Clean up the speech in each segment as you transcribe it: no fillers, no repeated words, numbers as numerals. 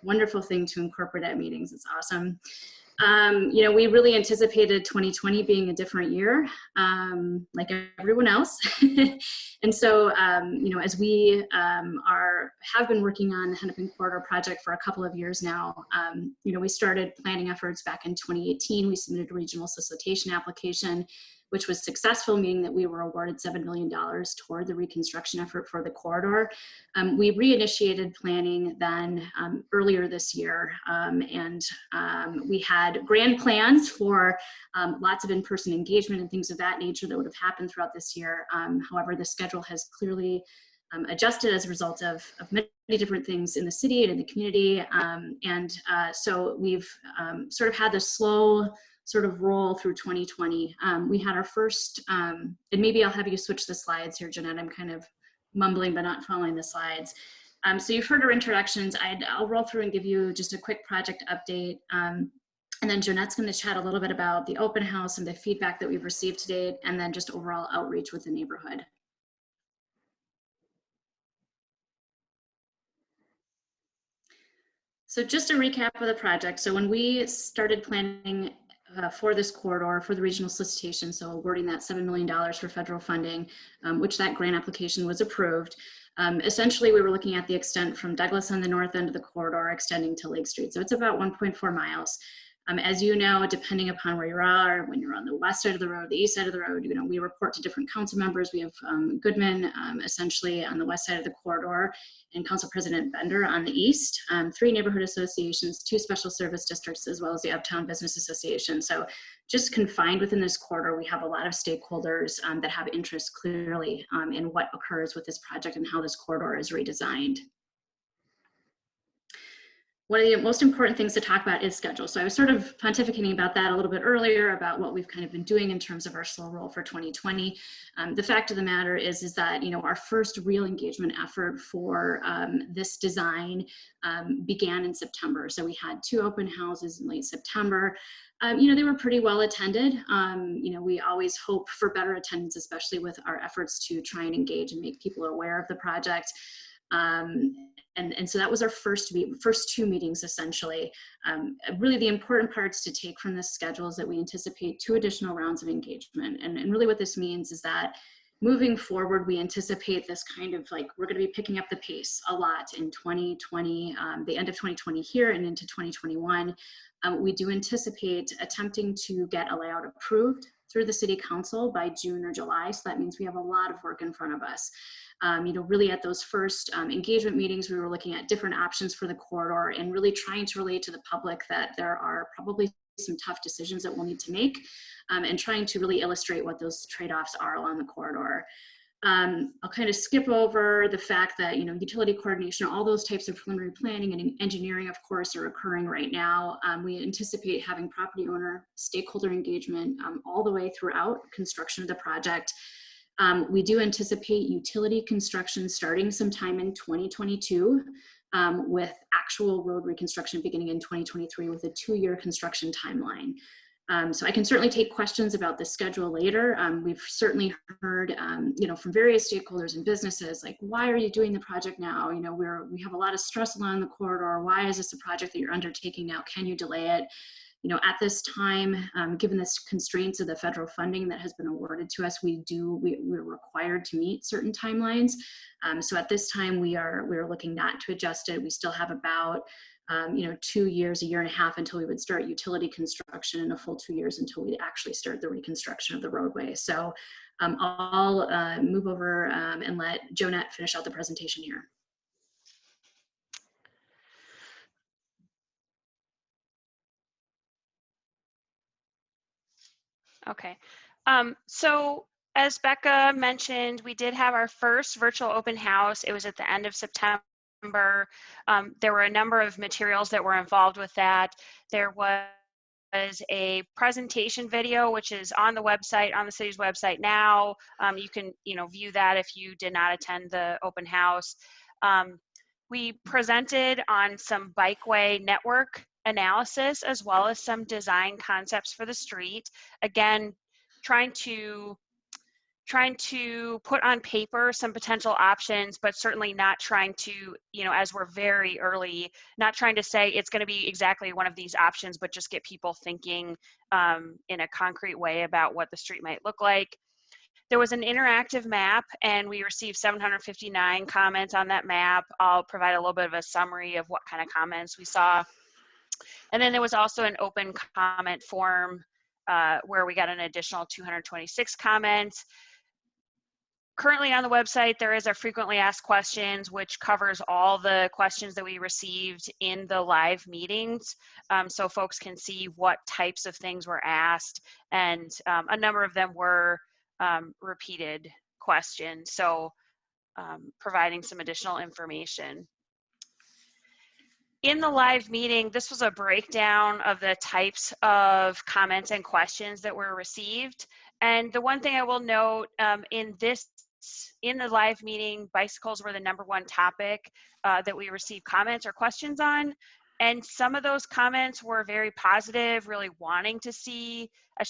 wonderful thing to incorporate at meetings. It's awesome. You know, we really anticipated 2020 being a different year, like everyone else. And so, you know, as we have been working on the Hennepin Corridor project for a couple of years now, you know, we started planning efforts back in 2018. We submitted a regional solicitation application, which was successful, meaning that we were awarded $7 million toward the reconstruction effort for the corridor. We reinitiated planning then earlier this year, and we had grand plans for lots of in-person engagement and things of that nature that would have happened throughout this year. However, the schedule has clearly adjusted as a result of many different things in the city and in the community. So we've sort of had this slow sort of roll through 2020. We had our first, and maybe I'll have you switch the slides here, Jeanette. I'm kind of mumbling but not following the slides. So you've heard our introductions. I'll roll through and give you just a quick project update. And then Jeanette's going to chat a little bit about the open house and the feedback that we've received to date, and then just overall outreach with the neighborhood. So just a recap of the project. So when we started planning for this corridor, for the regional solicitation, so awarding that $7 million for federal funding, which that grant application was approved. Essentially, we were looking at the extent from Douglas on the north end of the corridor extending to Lake Street. So it's about 1.4 miles. As you know, depending upon where you are, when you're on the west side of the road, the east side of the road, you know, we report to different council members. We have Goodman, essentially on the west side of the corridor, and Council President Bender on the east, 3 neighborhood associations, 2 special service districts, as well as the Uptown Business Association. So just confined within this corridor, we have a lot of stakeholders that have interest clearly in what occurs with this project and how this corridor is redesigned. One of the most important things to talk about is schedule. So I was sort of pontificating about that a little bit earlier, about what we've kind of been doing in terms of our slow roll for 2020. The fact of the matter is that, you know, our first real engagement effort for this design began in September. So we had 2 open houses in late September. You know, they were pretty well attended. You know, we always hope for better attendance, especially with our efforts to try and engage and make people aware of the project. And so that was our first 2 meetings, essentially. Really the important parts to take from this schedule is that we anticipate 2 additional rounds of engagement. And really what this means is that moving forward, we anticipate this kind of like, we're going to be picking up the pace a lot in 2020, the end of 2020 here and into 2021. We do anticipate attempting to get a layout approved through the city council by June or July. So that means we have a lot of work in front of us. You know, really at those first engagement meetings, we were looking at different options for the corridor and really trying to relate to the public that there are probably some tough decisions that we'll need to make, and trying to really illustrate what those trade-offs are along the corridor. I'll kind of skip over the fact that, you know, utility coordination, all those types of preliminary planning and engineering, of course, are occurring right now. We anticipate having property owner stakeholder engagement all the way throughout construction of the project. We do anticipate utility construction starting sometime in 2022, with actual road reconstruction beginning in 2023 with a 2-year construction timeline. So I can certainly take questions about the schedule later. We've certainly heard, you know, from various stakeholders and businesses, like, why are you doing the project now? You know, we have a lot of stress along the corridor. Why is this a project that you're undertaking now? Can you delay it? You know, at this time, given the constraints of the federal funding that has been awarded to us, we're required to meet certain timelines. So at this time, we're looking not to adjust it. We still have about, you know, 2 years, 1.5 years until we would start utility construction, and a full 2 years until we actually start the reconstruction of the roadway. So I'll move over and let Jonette finish out the presentation here. Okay, so as Becca mentioned, we did have our first virtual open house. It was at the end of September. There were a number of materials that were involved with that. There was a presentation video, which is on the website, on the city's website now. You can, you know, view that if you did not attend the open house. We presented on some bikeway network analysis, as well as some design concepts for the street. Again, trying to trying to put on paper some potential options, but certainly not trying to, you know, as we're very early, not trying to say it's going to be exactly one of these options, but just get people thinking in a concrete way about what the street might look like. There was an interactive map, and we received 759 comments on that map. I'll provide a little bit of a summary of what kind of comments we saw. And then there was also an open comment form where we got an additional 226 comments. Currently on the website, there is a frequently asked questions, which covers all the questions that we received in the live meetings. So folks can see what types of things were asked, and a number of them were repeated questions. So providing some additional information. In the live meeting, this was a breakdown of the types of comments and questions that were received. And the one thing I will note in the live meeting, bicycles were the #1 topic that we received comments or questions on. And some of those comments were very positive, really wanting to see a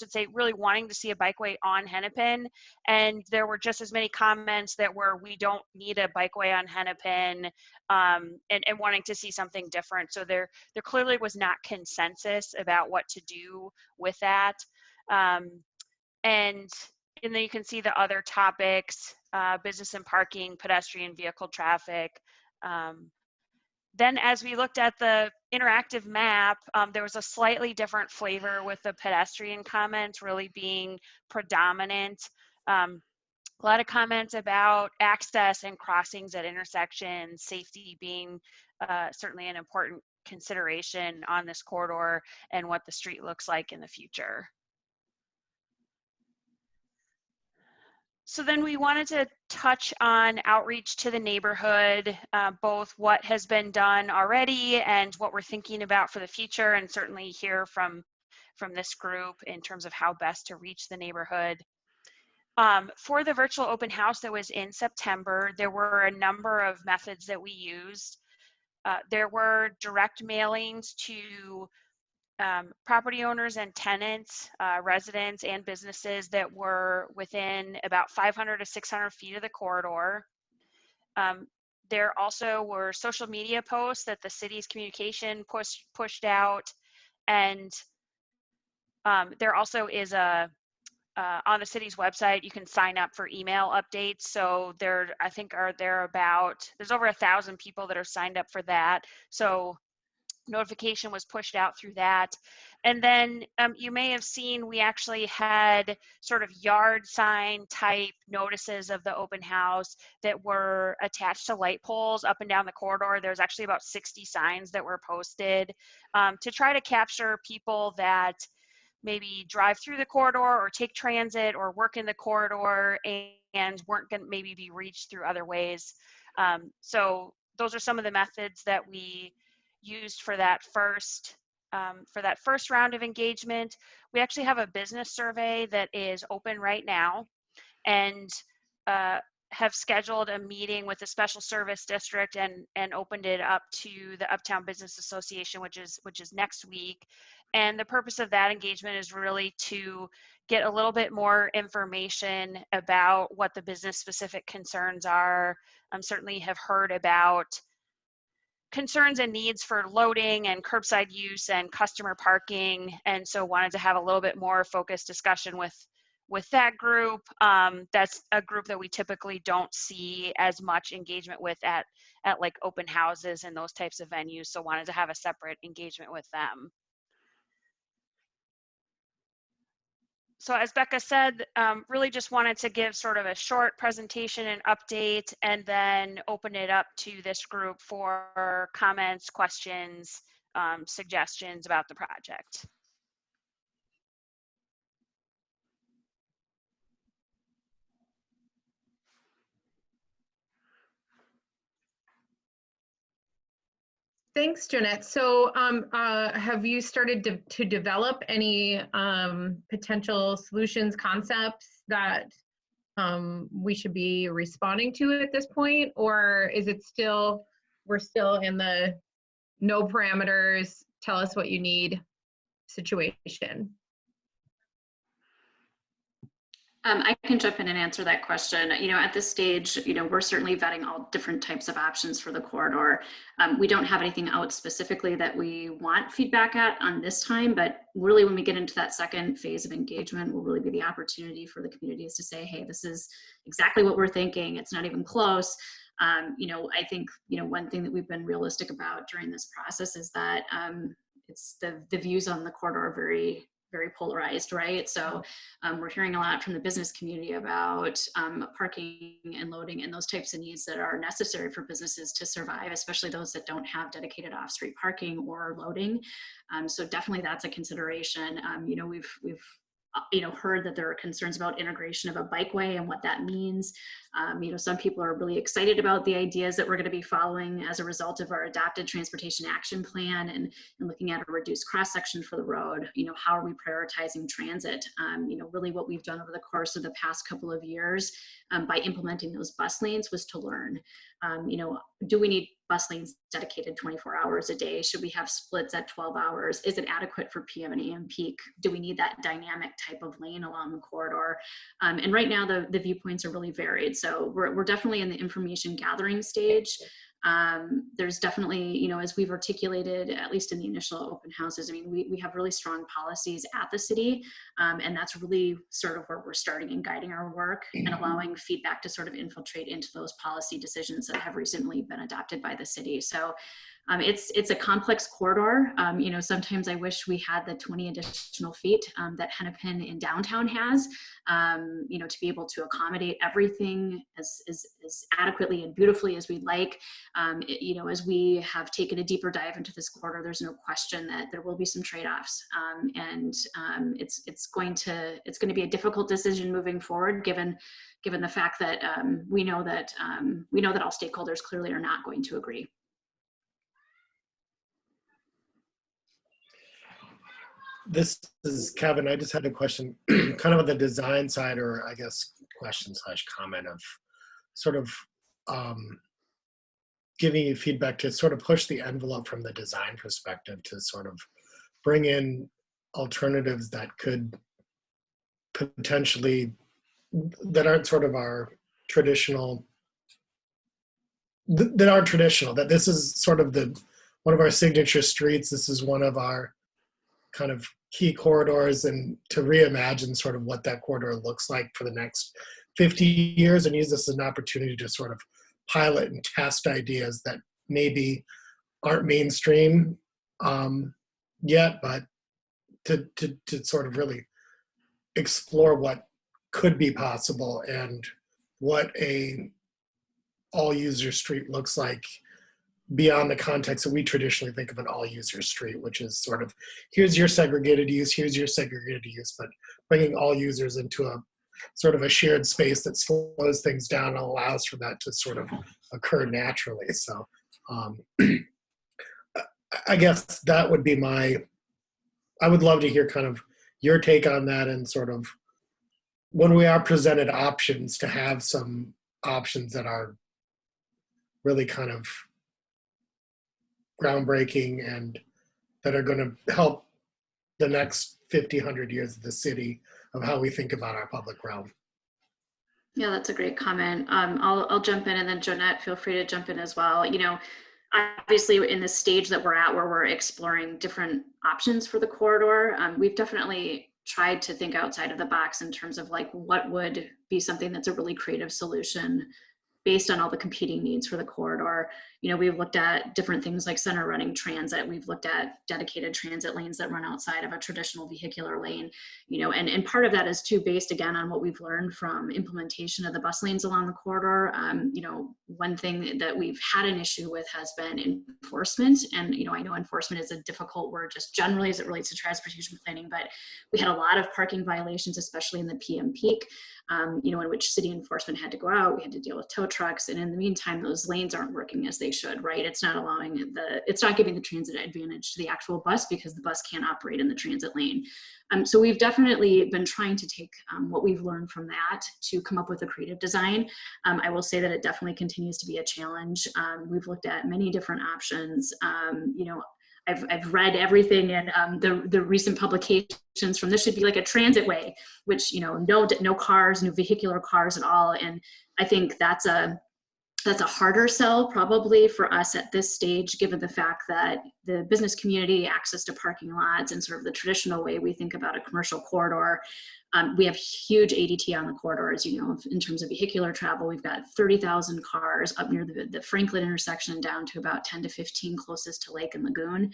bikeway on Hennepin. And there were just as many comments that were, we don't need a bikeway on Hennepin, and wanting to see something different. So there clearly was not consensus about what to do with that. And then you can see the other topics, business and parking, pedestrian vehicle traffic. Then as we looked at the interactive map, there was a slightly different flavor with the pedestrian comments really being predominant. A lot of comments about access and crossings at intersections, safety being certainly an important consideration on this corridor and what the street looks like in the future. So then we wanted to touch on outreach to the neighborhood, both what has been done already and what we're thinking about for the future, and certainly hear from this group in terms of how best to reach the neighborhood. For the virtual open house that was in September, there were a number of methods that we used. There were direct mailings to property owners and tenants, residents and businesses that were within about 500 to 600 feet of the corridor. There also were social media posts that the city's communication pushed out, and there also is on the city's website, you can sign up for email updates. So there's over 1,000 people that are signed up for that. So notification was pushed out through that. And then you may have seen we actually had sort of yard sign type notices of the open house that were attached to light poles up and down the corridor. There's actually about 60 signs that were posted to try to capture people that maybe drive through the corridor or take transit or work in the corridor and weren't going to maybe be reached through other ways. So those are some of the methods that we used for that first round of engagement. We actually have a business survey that is open right now, and have scheduled a meeting with the special service district and opened it up to the Uptown Business Association, which is next week. And the purpose of that engagement is really to get a little bit more information about what the business specific concerns are. Certainly have heard about concerns and needs for loading and curbside use and customer parking, and so wanted to have a little bit more focused discussion with that group. That's a group that we typically don't see as much engagement with at like open houses and those types of venues, so wanted to have a separate engagement with them. So as Becca said, really just wanted to give sort of a short presentation and update, and then open it up to this group for comments, questions, suggestions about the project. Thanks, Jeanette. So have you started to develop any potential solutions, concepts that we should be responding to at this point? Or is it still, we're still in the no parameters, tell us what you need situation? I can jump in and answer that question. At this stage, we're certainly vetting all different types of options for the corridor. We don't have anything out specifically that we want feedback at on this time, but really when we get into that second phase of engagement will really be the opportunity for the communities to say, hey, this is exactly what we're thinking. It's not even close. I think, one thing that we've been realistic about during this process is that it's the views on the corridor are very, very polarized, right? So we're hearing a lot from the business community about parking and loading and those types of needs that are necessary for businesses to survive, especially those that don't have dedicated off-street parking or loading. So definitely that's a consideration. We've heard that there are concerns about integration of a bikeway and what that means. Some people are really excited about the ideas that we're going to be following as a result of our adopted transportation action plan and looking at a reduced cross section for the road. How are we prioritizing transit? Really what we've done over the course of the past couple of years by implementing those bus lanes was to learn, do we need bus lanes dedicated 24 hours a day? Should we have splits at 12 hours? Is it adequate for PM and AM peak? Do we need that dynamic type of lane along the corridor? And right now the viewpoints are really varied. So we're definitely in the information gathering stage. There's definitely, as we've articulated, at least in the initial open houses, we have really strong policies at the city, and that's really sort of where we're starting and guiding our work and allowing feedback to sort of infiltrate into those policy decisions that have recently been adopted by the city. So it's a complex corridor. Sometimes I wish we had the 20 additional feet that Hennepin in downtown has, to be able to accommodate everything as adequately and beautifully as we'd like. As we have taken a deeper dive into this corridor, there's no question that there will be some trade-offs, and it's going to be a difficult decision moving forward, given the fact that we know that all stakeholders clearly are not going to agree. This is Kevin. I just had a question kind of on the design side, or I guess question / comment of sort of giving you feedback to sort of push the envelope from the design perspective to sort of bring in alternatives that could potentially, that aren't sort of our traditional, that this is sort of one of our signature streets. This is one of our kind of key corridors, and to reimagine sort of what that corridor looks like for the next 50 years and use this as an opportunity to sort of pilot and test ideas that maybe aren't mainstream yet, but to sort of really explore what could be possible and what a all-user street looks like beyond the context that we traditionally think of an all-user street, which is sort of, here's your segregated use, but bringing all users into a sort of a shared space that slows things down and allows for that to sort of occur naturally. So I guess that would be I would love to hear kind of your take on that, and sort of when we are presented options, to have some options that are really kind of groundbreaking and that are going to help the next 50, 100 years of the city of how we think about our public realm. Yeah, that's a great comment. I'll jump in, and then Jonette, feel free to jump in as well. Obviously in the stage that we're at, where we're exploring different options for the corridor, we've definitely tried to think outside of the box in terms of like what would be something that's a really creative solution based on all the competing needs for the corridor. We've looked at different things like center running transit. We've looked at dedicated transit lanes that run outside of a traditional vehicular lane, and part of that is too based again on what we've learned from implementation of the bus lanes along the corridor. One thing that we've had an issue with has been enforcement. And, I know enforcement is a difficult word just generally as it relates to transportation planning, but we had a lot of parking violations, especially in the PM peak, in which city enforcement had to go out. We had to deal with tow trucks. And in the meantime, those lanes aren't working as they should, right? It's not it's not giving the transit advantage to the actual bus because the bus can't operate in the transit lane. So we've definitely been trying to take what we've learned from that to come up with a creative design. I will say that it definitely continues to be a challenge. We've looked at many different options. I've read everything in the recent publications from this should be like a transit way, which, no cars, no vehicular cars at all. And I think that's a harder sell probably for us at this stage, given the fact that the business community access to parking lots and sort of the traditional way we think about a commercial corridor. We have huge ADT on the corridor, as you know, in terms of vehicular travel. We've got 30,000 cars up near the Franklin intersection down to about 10 to 15 closest to Lake and Lagoon.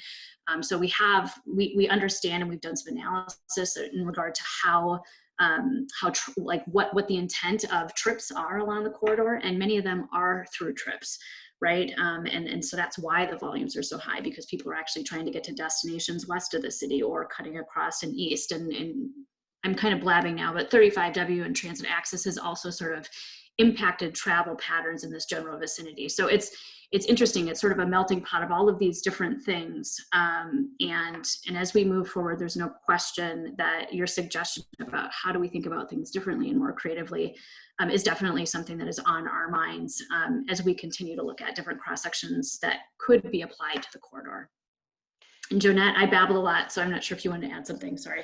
So we understand, and we've done some analysis in regard to what the intent of trips are along the corridor, and many of them are through trips, right? And so that's why the volumes are so high, because people are actually trying to get to destinations west of the city or cutting across and east. And I'm kind of blabbing now, but 35W and transit access has also sort of impacted travel patterns in this general vicinity. So it's interesting. It's sort of a melting pot of all of these different things. And as we move forward, there's no question that your suggestion about how do we think about things differently and more creatively is definitely something that is on our minds as we continue to look at different cross sections that could be applied to the corridor. And Jonette, I babble a lot, so I'm not sure if you want to add something. Sorry.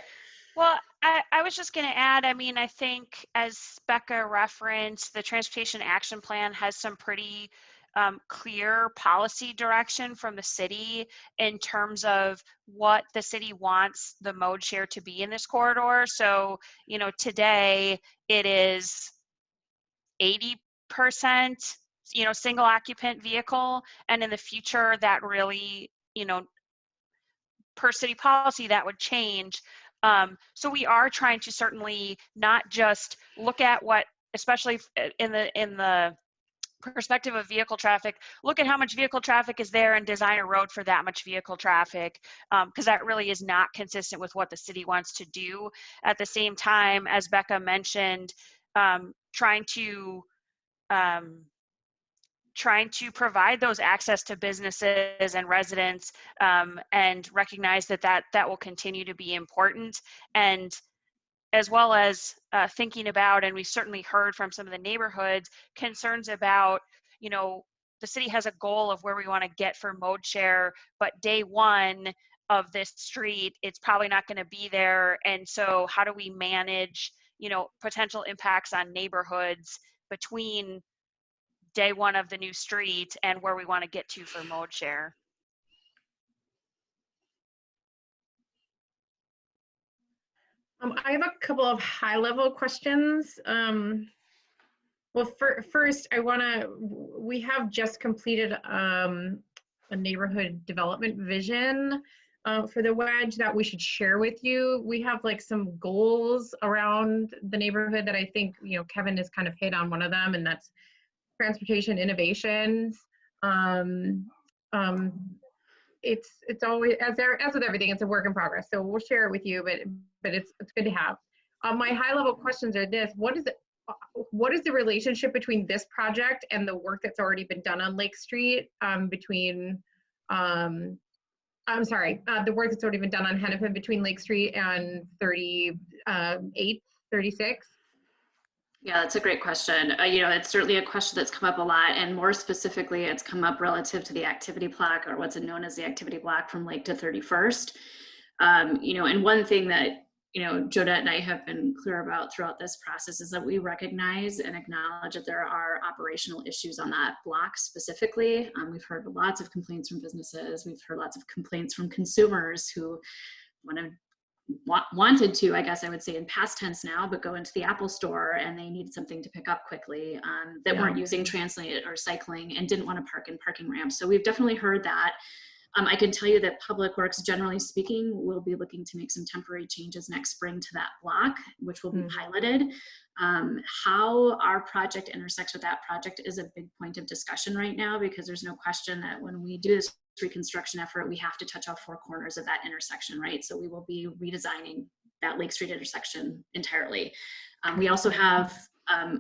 Well, I was just going to add, I think as Becca referenced, the Transportation Action Plan has some pretty clear policy direction from the city in terms of what the city wants the mode share to be in this corridor. So, today it is 80%, single occupant vehicle. And in the future, that really, per city policy, that would change. So we are trying to certainly not just look at what, especially in the perspective of vehicle traffic, look at how much vehicle traffic is there and design a road for that much vehicle traffic, because that really is not consistent with what the city wants to do. At the same time, as Becca mentioned, trying to provide those access to businesses and residents, and recognize that will continue to be important. And as well as thinking about, and we certainly heard from some of the neighborhoods, concerns about, the city has a goal of where we want to get for mode share, but day one of this street, it's probably not going to be there. And so how do we manage, potential impacts on neighborhoods between day one of the new street and where we want to get to for mode share? I have a couple of high-level questions. Well, first, we have just completed a neighborhood development vision for the wedge that we should share with you. We have some goals around the neighborhood that I think, Kevin has kind of hit on one of them, and that's transportation innovations. It's always, as with everything, it's a work in progress. So we'll share it with you, but it's good to have. My high level questions are this: what is the relationship between this project and the work that's already been done on Lake Street? The work that's already been done on Hennepin between Lake Street and 38, 36? Yeah, that's a great question. It's certainly a question that's come up a lot, and more specifically, it's come up relative to the activity plaque, or what's known as the activity block from Lake to 31st. And one thing that, Jonette and I have been clear about throughout this process is that we recognize and acknowledge that there are operational issues on that block specifically. We've heard lots of complaints from businesses. We've heard lots of complaints from consumers who wanted to, I guess I would say in past tense now, but go into the Apple store and they needed something to pick up quickly, that weren't using Translate or cycling and didn't want to park in parking ramps. So we've definitely heard that. I can tell you that Public Works, generally speaking, will be looking to make some temporary changes next spring to that block, which will be piloted. How our project intersects with that project is a big point of discussion right now, because there's no question that when we do this reconstruction effort, we have to touch all four corners of that intersection, right? So we will be redesigning that Lake Street intersection entirely. We also have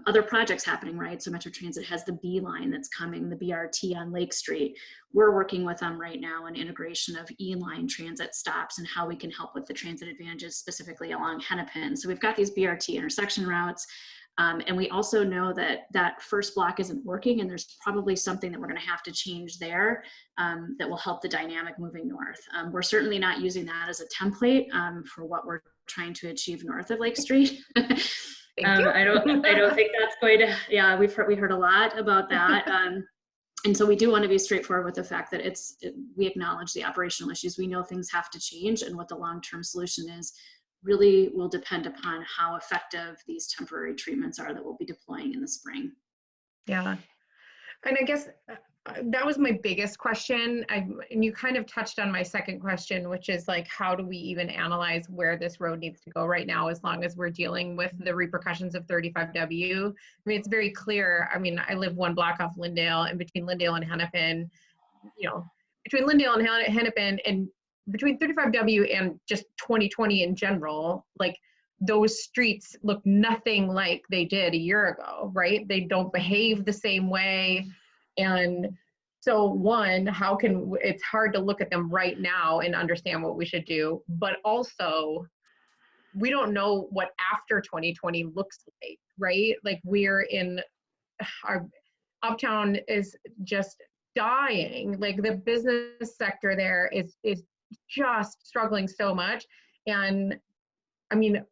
other projects happening, right? So Metro Transit has the B line that's coming, the BRT on Lake Street. We're working with them right now on integration of E-line transit stops and how we can help with the transit advantages specifically along Hennepin. So we've got these BRT intersection routes. And we also know that that first block isn't working, and there's probably something that we're going to have to change there that will help the dynamic moving north. We're certainly not using that as a template for what we're trying to achieve north of Lake Street. I don't think that's going to, yeah, we heard a lot about that. And so we do want to be straightforward with the fact that we acknowledge the operational issues. We know things have to change, and what the long-term solution is really will depend upon how effective these temporary treatments are that we'll be deploying in the spring. Yeah. And I guess that was my biggest question. And you kind of touched on my second question, which is like, how do we even analyze where this road needs to go right now, as long as we're dealing with the repercussions of 35W? I mean, it's very clear. I mean, I live one block off Lyndale, and between Lyndale and Hennepin, you know, between Lyndale and Hennepin, and between 35W and just 2020 in general, like, those streets look nothing like they did a year ago, right? They don't behave the same way. And so one, it's hard to look at them right now and understand what we should do, but also we don't know what after 2020 looks like, right? Like, our uptown is just dying. Like, the business sector there is just struggling so much. And I mean,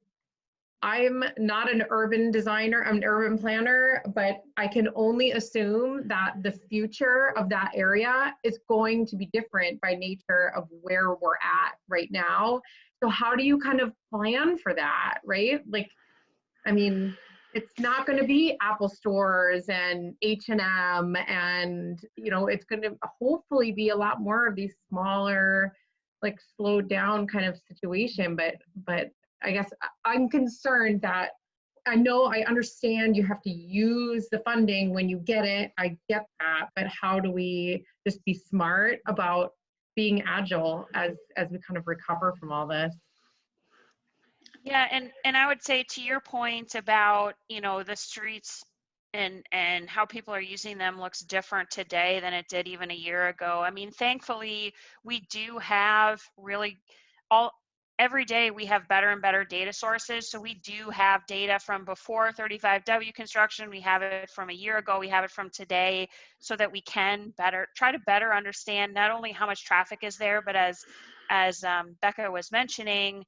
I'm not an urban designer, I'm an urban planner, but I can only assume that the future of that area is going to be different by nature of where we're at right now. So how do you kind of plan for that, right? Like, I mean, it's not going to be Apple stores and H&M, and, you know, it's going to hopefully be a lot more of these smaller, like, slowed down kind of situation. But I guess I'm concerned that, I understand you have to use the funding when you get it. I get that, but how do we just be smart about being agile as we kind of recover from all this? Yeah, and I would say, to your point about, you know, the streets and how people are using them looks different today than it did even a year ago. I mean, thankfully, we do have really every day we have better and better data sources. So we do have data from before 35W construction. We have it from a year ago. We have it from today, so that we can try to better understand not only how much traffic is there, but as Becca was mentioning,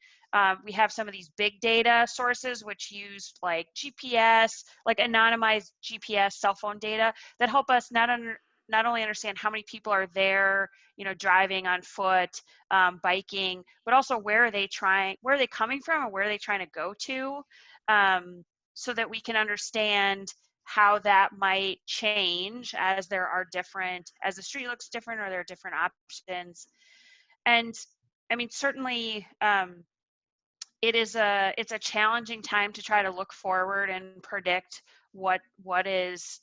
we have some of these big data sources which use like GPS, like anonymized GPS cell phone data, that help us not only understand how many people are there, you know, driving, on foot, biking, but also where are they coming from, and where are they trying to go to, so that we can understand how that might change as the street looks different, or there are different options. And I mean, certainly, it's a challenging time to try to look forward and predict what is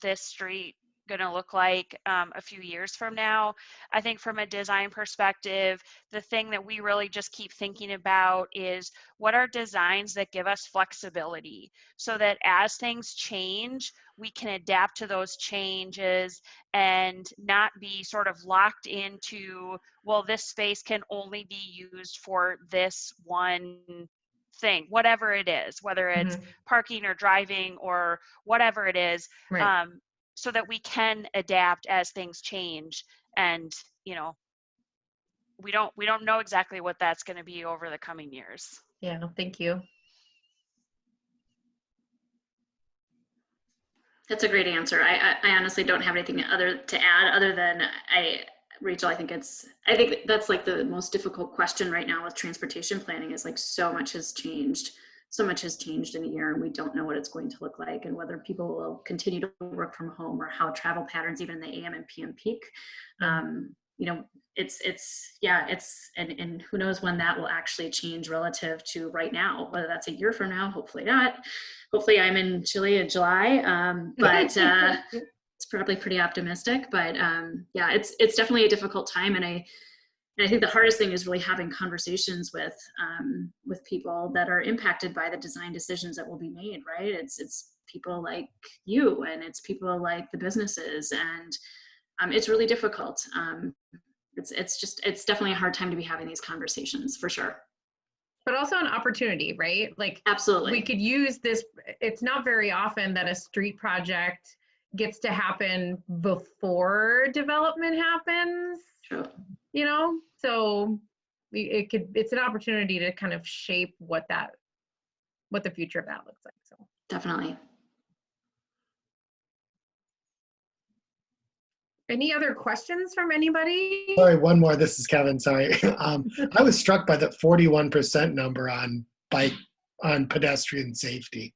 this street going to look like a few years from now. I think from a design perspective, the thing that we really just keep thinking about is, what are designs that give us flexibility, so that as things change, we can adapt to those changes and not be sort of locked into, well, this space can only be used for this one thing, whatever it is, whether it's parking or driving or whatever it is. Right. So that we can adapt as things change. And, you know, we don't know exactly what that's going to be over the coming years. Yeah, thank you. That's a great answer. I honestly don't have anything to add other than Rachel, I think that's like the most difficult question right now with transportation planning, is like, so much has changed in a year, and we don't know what it's going to look like, and whether people will continue to work from home, or how travel patterns, even in the AM and PM peak, you know, and who knows when that will actually change relative to right now, whether that's a year from now, hopefully not. Hopefully I'm in Chile in July, but it's probably pretty optimistic. But yeah, it's definitely a difficult time, and I think the hardest thing is really having conversations with people that are impacted by the design decisions that will be made, right? It's people like you, and it's people like the businesses, and it's really difficult. It's definitely a hard time to be having these conversations, for sure. but also an opportunity, right? Like Absolutely. we could use this. It's not very often that a street project gets to happen before development happens, True. you know? So it's an opportunity to kind of shape what the future of that looks like. So Definitely. any other questions from anybody? Sorry, one more. This is Kevin. Sorry. I was struck by that 41% number on pedestrian safety.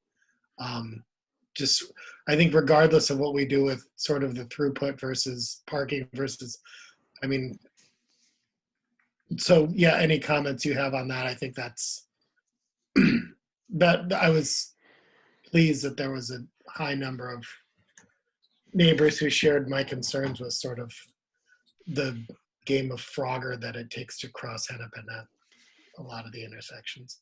Just, I think regardless of what we do with sort of the throughput versus parking versus, I mean, so yeah, any comments you have on that? I think that's, that I was pleased that there was a high number of neighbors who shared my concerns with sort of the game of Frogger that it takes to cross Hennepin at a lot of the intersections.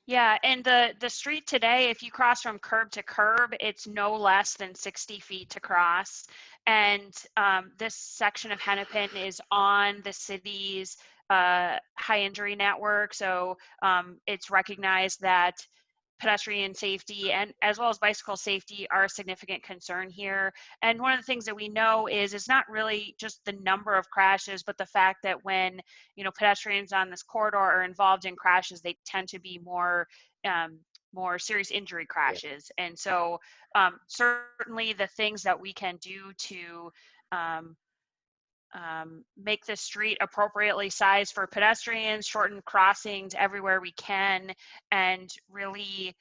Yeah, and the street today, if you cross from curb to curb, it's no less than 60 feet to cross. And this section of Hennepin is on the city's high injury network. So it's recognized that pedestrian safety and as well as bicycle safety are a significant concern here. And one of the things that we know is it's not really just the number of crashes, but the fact that when, you know, pedestrians on this corridor are involved in crashes, they tend to be more serious injury crashes. And so certainly the things that we can do to make the street appropriately sized for pedestrians, shorten crossings everywhere we can, and really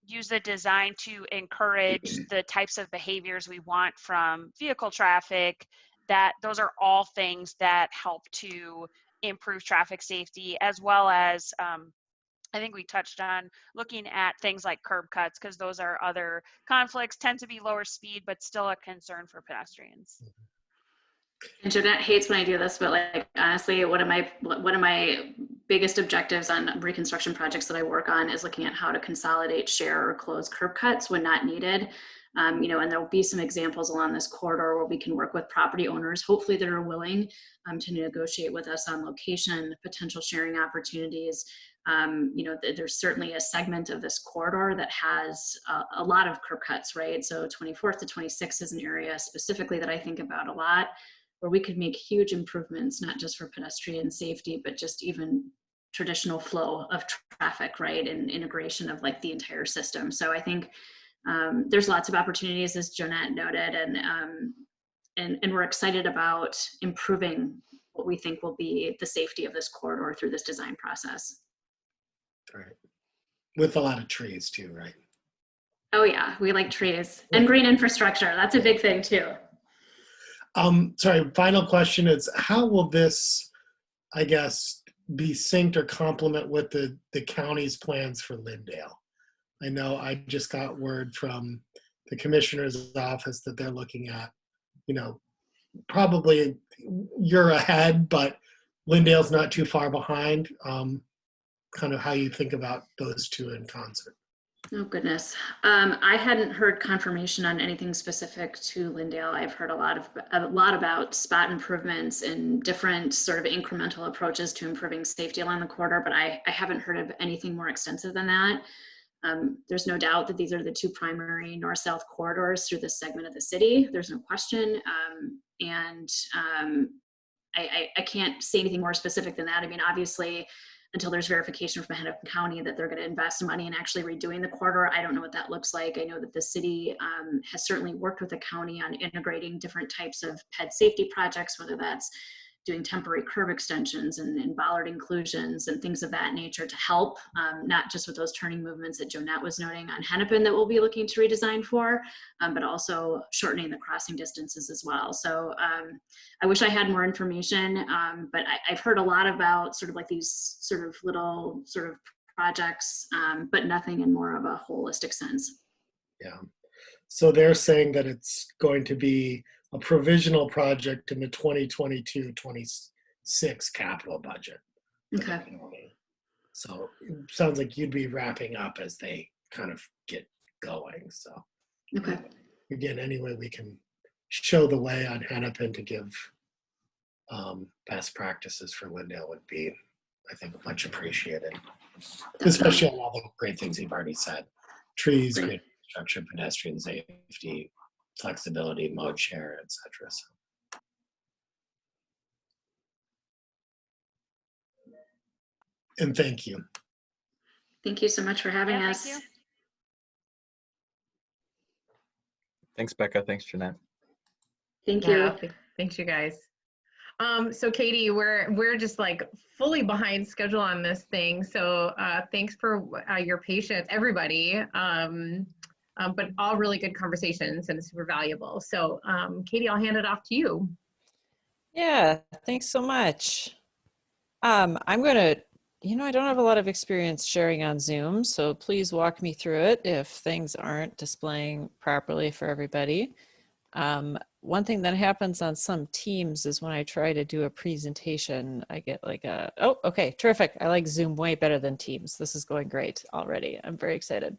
use the design to encourage the types of behaviors we want from vehicle traffic. That those are all things that help to improve traffic safety, as well as I think we touched on looking at things like curb cuts, because those are other conflicts, tend to be lower speed, but still a concern for pedestrians. And Jeanette hates when I do this, but like honestly, one of my biggest objectives on reconstruction projects that I work on is looking at how to consolidate, share, or close curb cuts when not needed. You know, and there'll be some examples along this corridor where we can work with property owners, hopefully that are willing to negotiate with us on location, potential sharing opportunities. You know, there's certainly a segment of this corridor that has a lot of curb cuts, right? So 24th to 26th is an area specifically that I think about a lot, where we could make huge improvements, not just for pedestrian safety, but just even traditional flow of traffic, right? And integration of like the entire system. So I think there's lots of opportunities, as Jonette noted, and we're excited about improving what we think will be the safety of this corridor through this design process. Right. With a lot of trees too, right? Oh yeah, we like trees and green infrastructure. That's a big thing too. Sorry, final question is, how will this, I guess, be synced or complement with the county's plans for Lindale? I know I just got word from the commissioner's office that they're looking at, you know, probably you're ahead, but Lindale's not too far behind. Kind of how you think about those two in concert. Oh goodness. I hadn't heard confirmation on anything specific to Lindale. I've heard a lot about spot improvements and different sort of incremental approaches to improving safety along the corridor, but I haven't heard of anything more extensive than that. There's no doubt that these are the two primary north-south corridors through this segment of the city. There's no question. I can't say anything more specific than that. I mean, obviously, until there's verification from Hennepin County that they're going to invest money in actually redoing the corridor, I don't know what that looks like. I know that the city has certainly worked with the county on integrating different types of ped safety projects, whether that's doing temporary curb extensions and bollard inclusions and things of that nature to help, not just with those turning movements that Jonette was noting on Hennepin that we'll be looking to redesign for, but also shortening the crossing distances as well. So I wish I had more information, but I've heard a lot about sort of like these sort of little sort of projects, but nothing in more of a holistic sense. Yeah. So they're saying that it's going to be a provisional project in the 2022-26 capital budget. Okay. So it sounds like you'd be wrapping up as they kind of get going. So okay. Again, any way we can show the way on Hennepin to give best practices for Lindale would be I think, much appreciated, Definitely. especially on all the great things you've already said. Trees, Great. great structure, pedestrian safety, flexibility, mode share, etc. So, and thank you. Thank you so much for having Yeah, us. thank you. Thanks, Becca. Thanks, Jeanette. Thank you. Yeah, thanks you guys. So Katie, we're just like fully behind schedule on this thing. So thanks for your patience, everybody. But all really good conversations and super valuable. So Katie, I'll hand it off to you. Yeah, thanks so much. I'm going to, I don't have a lot of experience sharing on Zoom, so please walk me through it if things aren't displaying properly for everybody. One thing that happens on some teams is when I try to do a presentation, I get like oh, okay, terrific. I like Zoom way better than Teams. This is going great already. I'm very excited.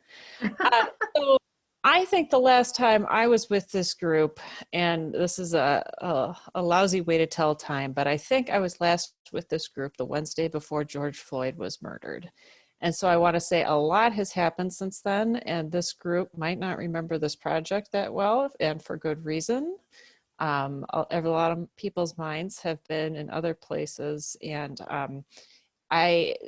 So I think the last time I was with this group, and this is a lousy way to tell time, but I think I was last with this group the Wednesday before George Floyd was murdered. And so I want to say a lot has happened since then, and this group might not remember this project that well, and for good reason. A lot of people's minds have been in other places, and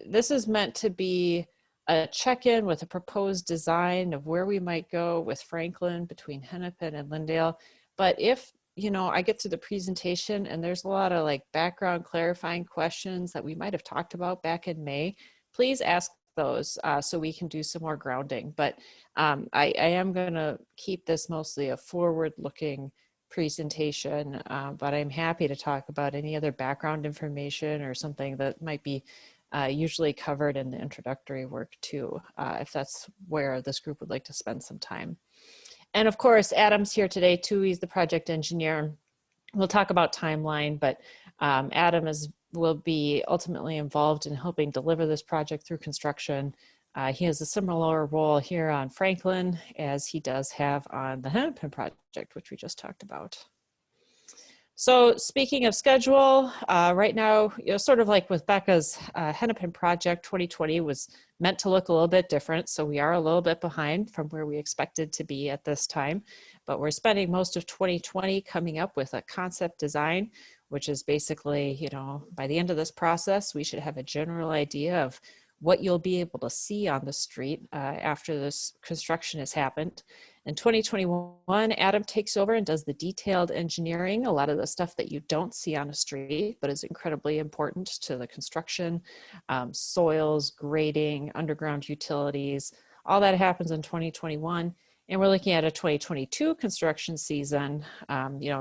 this is meant to be a check-in with a proposed design of where we might go with Franklin between Hennepin and Lyndale. But if I get through the presentation and there's a lot of like background clarifying questions that we might have talked about back in May, please ask those so we can do some more grounding. But I am going to keep this mostly a forward-looking presentation, but I'm happy to talk about any other background information or something that might be usually covered in the introductory work too, if that's where this group would like to spend some time. And of course, Adam's here today too. He's the project engineer. We'll talk about timeline, but Adam will be ultimately involved in helping deliver this project through construction. He has a similar role here on Franklin as he does have on the Hennepin project, which we just talked about. So speaking of schedule, right now, sort of like with Becca's Hennepin project, 2020 was meant to look a little bit different. So we are a little bit behind from where we expected to be at this time, but we're spending most of 2020 coming up with a concept design, which is basically, by the end of this process, we should have a general idea of what you'll be able to see on the street after this construction has happened. In 2021, Adam takes over and does the detailed engineering, a lot of the stuff that you don't see on a street, but is incredibly important to the construction, soils, grading, underground utilities, all that happens in 2021. And we're looking at a 2022 construction season.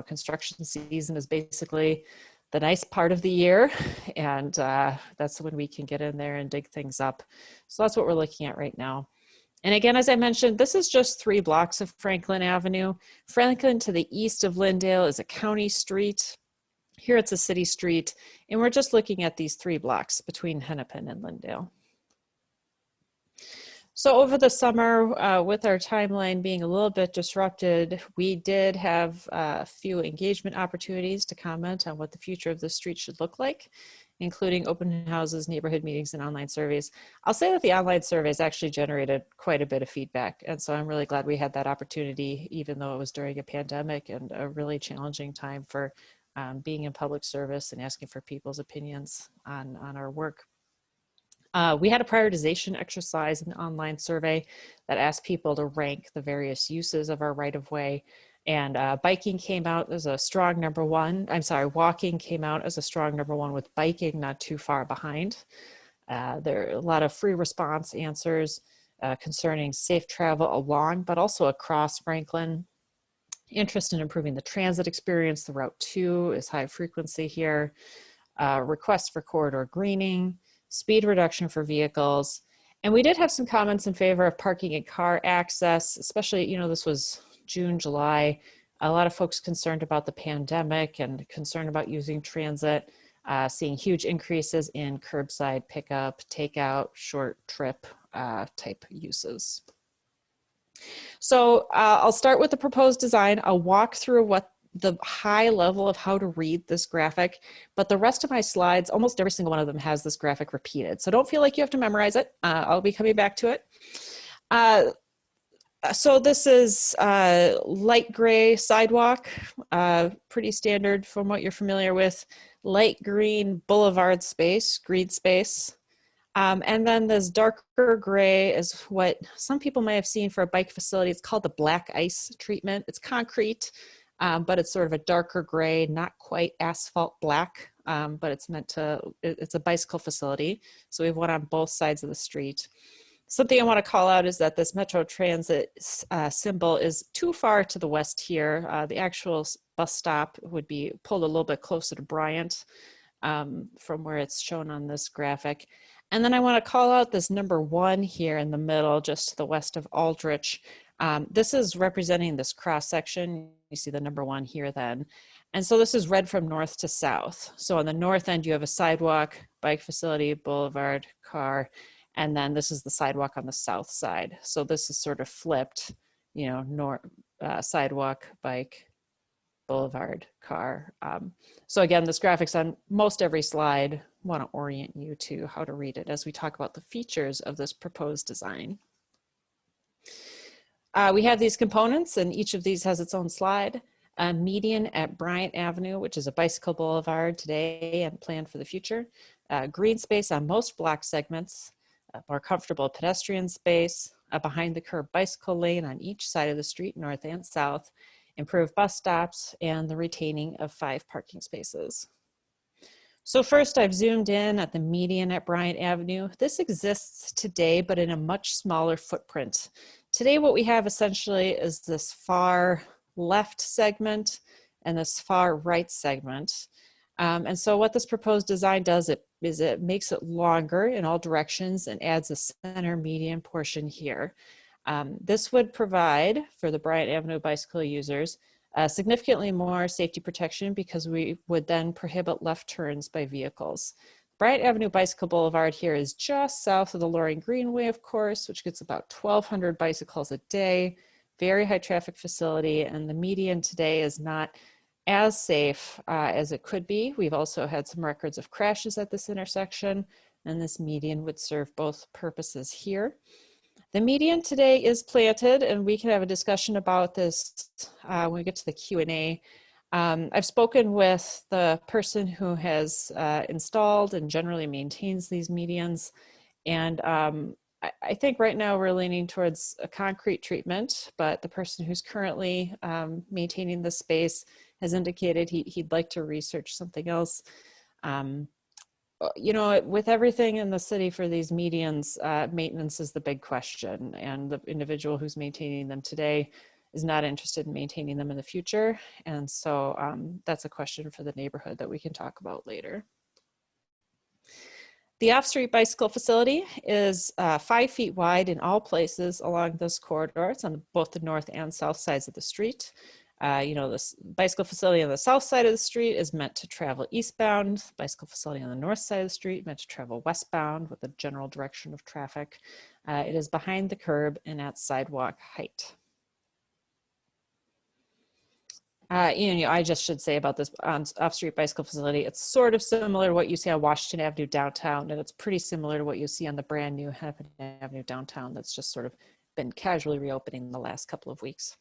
Construction season is basically the nice part of the year, and that's when we can get in there and dig things up. So that's what we're looking at right now. And again, as I mentioned, this is just 3 blocks of Franklin Avenue. Franklin to the east of Lyndale is a county street. Here it's a city street, and we're just looking at these 3 blocks between Hennepin and Lyndale. So over the summer, with our timeline being a little bit disrupted, we did have a few engagement opportunities to comment on what the future of the street should look like, including open houses, neighborhood meetings, and online surveys. I'll say that the online surveys actually generated quite a bit of feedback. And so I'm really glad we had that opportunity, even though it was during a pandemic and a really challenging time for being in public service and asking for people's opinions on our work. We had a prioritization exercise in the online survey that asked people to rank the various uses of our right-of-way. And biking came out as a strong number 1. Walking came out as a strong number 1, with biking not too far behind. There are a lot of free response answers concerning safe travel along, but also across Franklin. Interest in improving the transit experience. The Route 2 is high frequency here. Requests for corridor greening, speed reduction for vehicles. And we did have some comments in favor of parking and car access, especially, this was June, July. A lot of folks concerned about the pandemic and concerned about using transit, seeing huge increases in curbside pickup, takeout, short trip type uses. So I'll start with the proposed design. I'll walk through what the high level of how to read this graphic, but the rest of my slides, almost every single one of them has this graphic repeated. So don't feel like you have to memorize it. I'll be coming back to it. So this is light gray sidewalk, pretty standard from what you're familiar with. Light green boulevard space, green space. And then this darker gray is what some people may have seen for a bike facility. It's called the black ice treatment. It's concrete, but it's sort of a darker gray, not quite asphalt black, but it's meant to, it's a bicycle facility. So we have one on both sides of the street. Something I want to call out is that this Metro Transit symbol is too far to the west here. The actual bus stop would be pulled a little bit closer to Bryant from where it's shown on this graphic. And then I want to call out this number 1 here in the middle, just to the west of Aldrich. This is representing this cross section. You see the number 1 here then. And so this is read from north to south. So on the north end, you have a sidewalk, bike facility, boulevard, car. And then this is the sidewalk on the south side. So this is sort of flipped, you know, sidewalk, bike, boulevard, car. So again, this graphic's on most every slide. I want to orient you to how to read it as we talk about the features of this proposed design. We have these components, and each of these has its own slide. A median at Bryant Avenue, which is a bicycle boulevard today and planned for the future. Green space on most block segments. More comfortable pedestrian space, a behind the curb bicycle lane on each side of the street, north and south, improved bus stops, and the retaining of 5 parking spaces. So first, I've zoomed in at the median at Bryant Avenue. This exists today, but in a much smaller footprint. Today, what we have essentially is this far left segment and this far right segment. And so what this proposed design does is it makes it longer in all directions and adds a center median portion here. This would provide for the Bryant Avenue bicycle users significantly more safety protection because we would then prohibit left turns by vehicles. Bryant Avenue Bicycle Boulevard here is just south of the Loring Greenway, of course, which gets about 1,200 bicycles a day, very high traffic facility, and the median today is not as safe as it could be. We've also had some records of crashes at this intersection, and this median would serve both purposes here. The median today is planted, and we can have a discussion about this when we get to the Q&A. I've spoken with the person who has installed and generally maintains these medians, and I think right now we're leaning towards a concrete treatment, but the person who's currently maintaining the space has indicated he'd like to research something else. You know, with everything in the city for these medians, maintenance is the big question, and the individual who's maintaining them today is not interested in maintaining them in the future. And so that's a question for the neighborhood that we can talk about later. The off-street bicycle facility is 5 feet wide in all places along this corridor. It's on both the north and south sides of the street. You know, this bicycle facility on the south side of the street is meant to travel eastbound. Bicycle facility on the north side of the street meant to travel westbound with the general direction of traffic. It is behind the curb and at sidewalk height. You know, I just should say about this off-street bicycle facility, it's sort of similar to what you see on Washington Avenue downtown, and it's pretty similar to what you see on the brand new Hennepin Avenue downtown that's just sort of been casually reopening the last couple of weeks.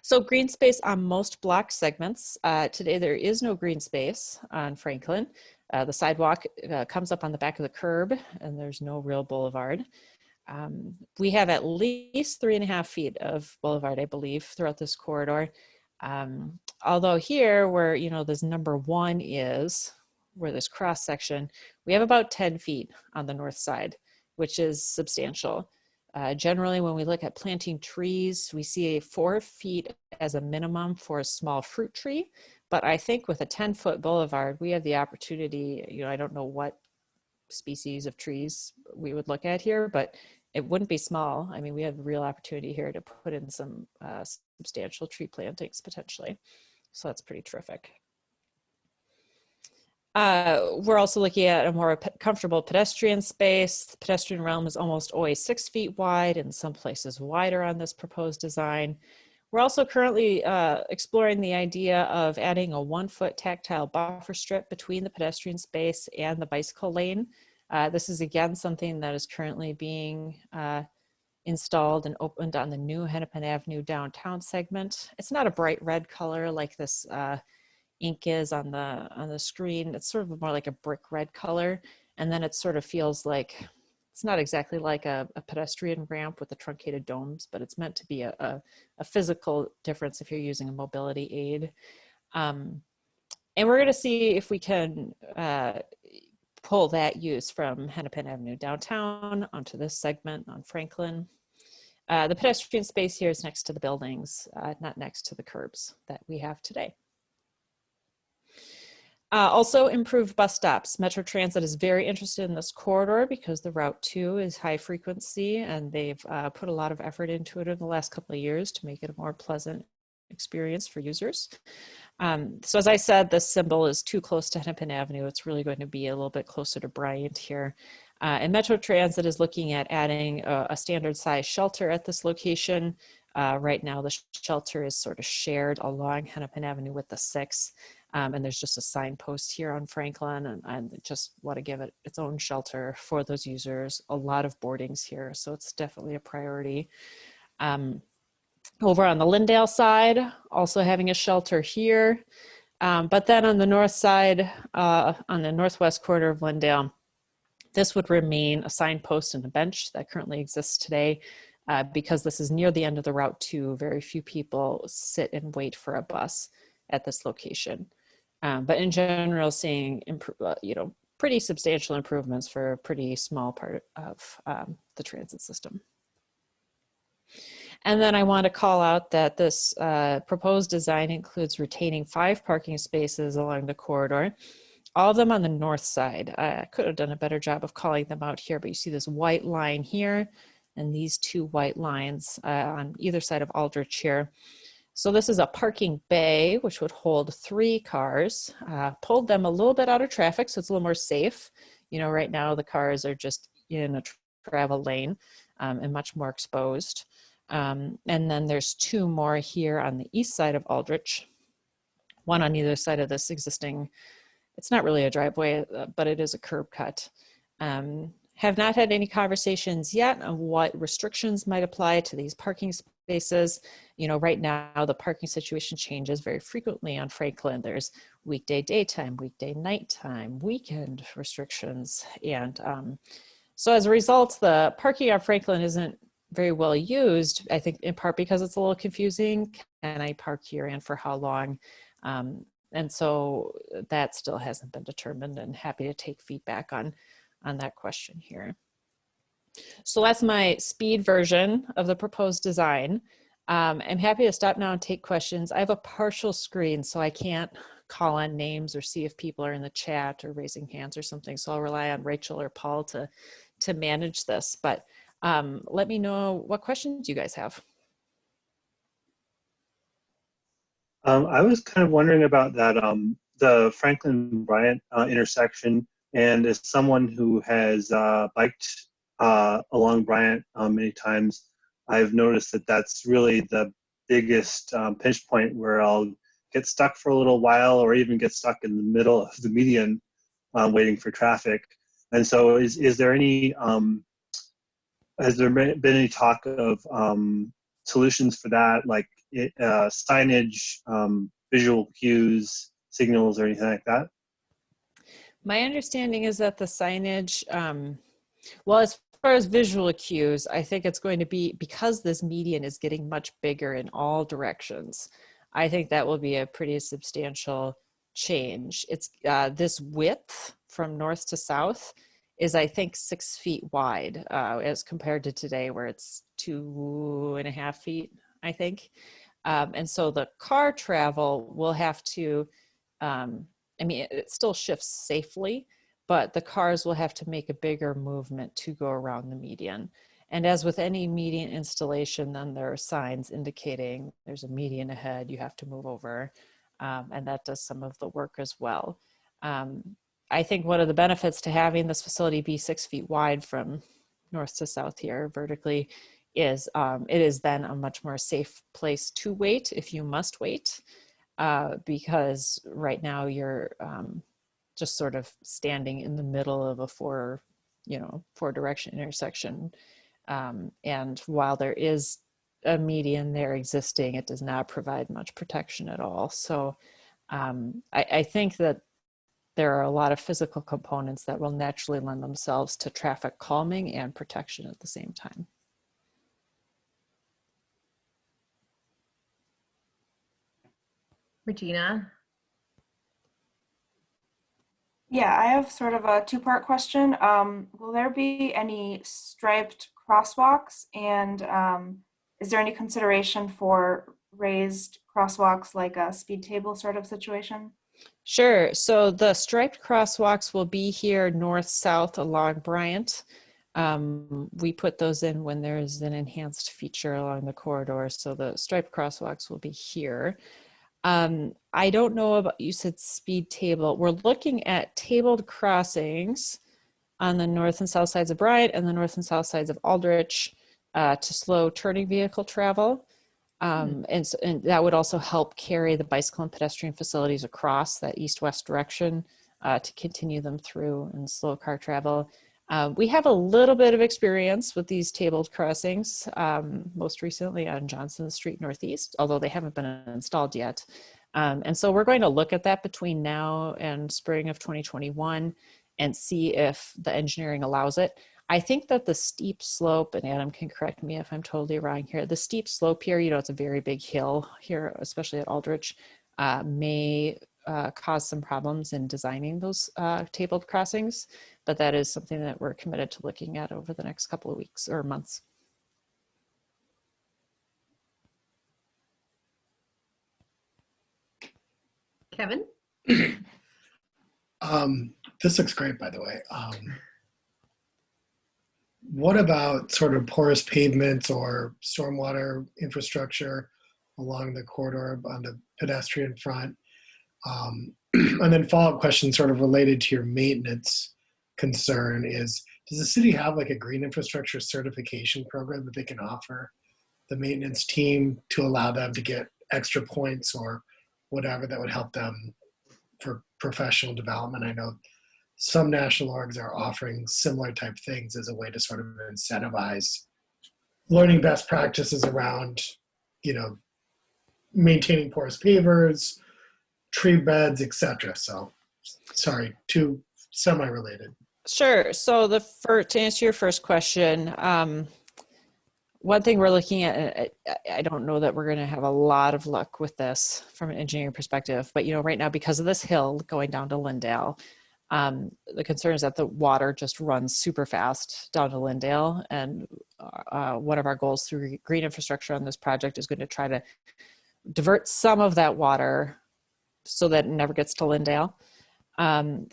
So green space on most block segments. Today there is no green space on Franklin. The sidewalk comes up on the back of the curb and there's no real boulevard. We have at least 3.5 feet of boulevard, I believe, throughout this corridor. Although here where, you know, this number 1 is, where this cross section, we have about 10 feet on the north side, which is substantial. Generally, when we look at planting trees, we see 4 feet as a minimum for a small fruit tree. But I think with a 10-foot boulevard, we have the opportunity, you know, I don't know what species of trees we would look at here, but it wouldn't be small. I mean, we have a real opportunity here to put in some substantial tree plantings potentially. So that's pretty terrific. We're also looking at a more comfortable pedestrian space. The pedestrian realm is almost always 6 feet wide, in some places wider on this proposed design. We're also currently exploring the idea of adding a 1-foot tactile buffer strip between the pedestrian space and the bicycle lane. This is again something that is currently being installed and opened on the new Hennepin Avenue downtown segment. It's not a bright red color like this ink is on the screen. It's sort of more like a brick red color, and then it sort of feels like it's not exactly like a pedestrian ramp with the truncated domes, but it's meant to be a physical difference if you're using a mobility aid. And we're going to see if we can pull that use from Hennepin Avenue downtown onto this segment on Franklin. The pedestrian space here is next to the buildings, not next to the curbs that we have today. Also improved bus stops. Metro Transit is very interested in this corridor because the Route 2 is high frequency, and they've put a lot of effort into it in the last couple of years to make it a more pleasant experience for users. So as I said, this symbol is too close to Hennepin Avenue. It's really going to be a little bit closer to Bryant here. And Metro Transit is looking at adding a standard size shelter at this location. Right now, the shelter is sort of shared along Hennepin Avenue with the 6. And there's just a signpost here on Franklin, and I just want to give it its own shelter for those users. A lot of boardings here, so it's definitely a priority. Over on the Lyndale side, also having a shelter here. But then on the north side, on the northwest corner of Lyndale, this would remain a signpost and a bench that currently exists today. Because this is near the end of the Route 2, very few people sit and wait for a bus at this location. But in general, seeing pretty substantial improvements for a pretty small part of the transit system. And then I want to call out that this proposed design includes retaining 5 parking spaces along the corridor, all of them on the north side. I could have done a better job of calling them out here, but you see this white line here and these 2 white lines on either side of Aldrich here. So this is a parking bay, which would hold 3 cars, pulled them a little bit out of traffic, so it's a little more safe. You know, right now the cars are just in a travel lane and much more exposed. And then there's 2 more here on the east side of Aldrich, one on either side of this existing, it's not really a driveway, but it is a curb cut. Have not had any conversations yet on what restrictions might apply to these parking spaces. You know, right now the parking situation changes very frequently on Franklin. There's weekday daytime, weekday nighttime, weekend restrictions. And so as a result, the parking on Franklin isn't very well used, I think in part because it's a little confusing. Can I park here and for how long? And so that still hasn't been determined, and happy to take feedback on that question here. So that's my speed version of the proposed design. I'm happy to stop now and take questions. I have a partial screen, so I can't call on names or see if people are in the chat or raising hands or something. So I'll rely on Rachel or Paul to manage this. But let me know what questions you guys have. I was kind of wondering about that, the Franklin Bryant intersection. And as someone who has biked along Bryant many times, I've noticed that that's really the biggest pinch point where I'll get stuck for a little while, or even get stuck in the middle of the median waiting for traffic. And so is there any, has there been any talk of solutions for that, like signage, visual cues, signals, or anything like that? My understanding is that the signage, well, as far as visual cues, I think it's going to be, because this median is getting much bigger in all directions, I think that will be a pretty substantial change. It's this width from north to south is, I think, 6 feet wide as compared to today where it's 2.5 feet, I think. And so the car travel will have to, I mean, it still shifts safely, but the cars will have to make a bigger movement to go around the median. And as with any median installation, then there are signs indicating there's a median ahead, you have to move over, and that does some of the work as well. I think one of the benefits to having this facility be 6 feet wide from north to south here vertically is it is then a much more safe place to wait if you must wait, because right now you're just sort of standing in the middle of a four direction intersection. And while there is a median there existing, it does not provide much protection at all. So I think that there are a lot of physical components that will naturally lend themselves to traffic calming and protection at the same time. Regina? Yeah, I have sort of a two-part question. Will there be any striped crosswalks, and is there any consideration for raised crosswalks like a speed table sort of situation? Sure. So the striped crosswalks will be here north-south along Bryant. We put those in when there's an enhanced feature along the corridor. So the striped crosswalks will be here. I don't know about, you said speed table. We're looking at tabled crossings on the north and south sides of Bryant and the north and south sides of Aldrich to slow turning vehicle travel. And that would also help carry the bicycle and pedestrian facilities across that east-west direction to continue them through and slow car travel. We have a little bit of experience with these tabled crossings, most recently on Johnson Street Northeast, although they haven't been installed yet. And so we're going to look at that between now and spring of 2021 and see if the engineering allows it. I think that the steep slope, and Adam can correct me if I'm totally wrong here, the steep slope here, it's a very big hill here, especially at Aldrich, may cause some problems in designing those tabled crossings, but that is something that we're committed to looking at over the next couple of weeks or months. Kevin? This looks great, by the way. What about sort of porous pavements or stormwater infrastructure along the corridor on the pedestrian front? And then follow-up question sort of related to your maintenance concern is, does the city have like a green infrastructure certification program that they can offer the maintenance team to allow them to get extra points or whatever that would help them for professional development? I know some national orgs are offering similar type things as a way to sort of incentivize learning best practices around, maintaining porous pavers, tree beds, etc. So, sorry, two semi-related. Sure. So to answer your first question, one thing we're looking at, I don't know that we're going to have a lot of luck with this from an engineering perspective, but right now, because of this hill going down to Lindale, the concern is that the water just runs super fast down to Lindale. And one of our goals through green infrastructure on this project is going to try to divert some of that water so that it never gets to Lindale.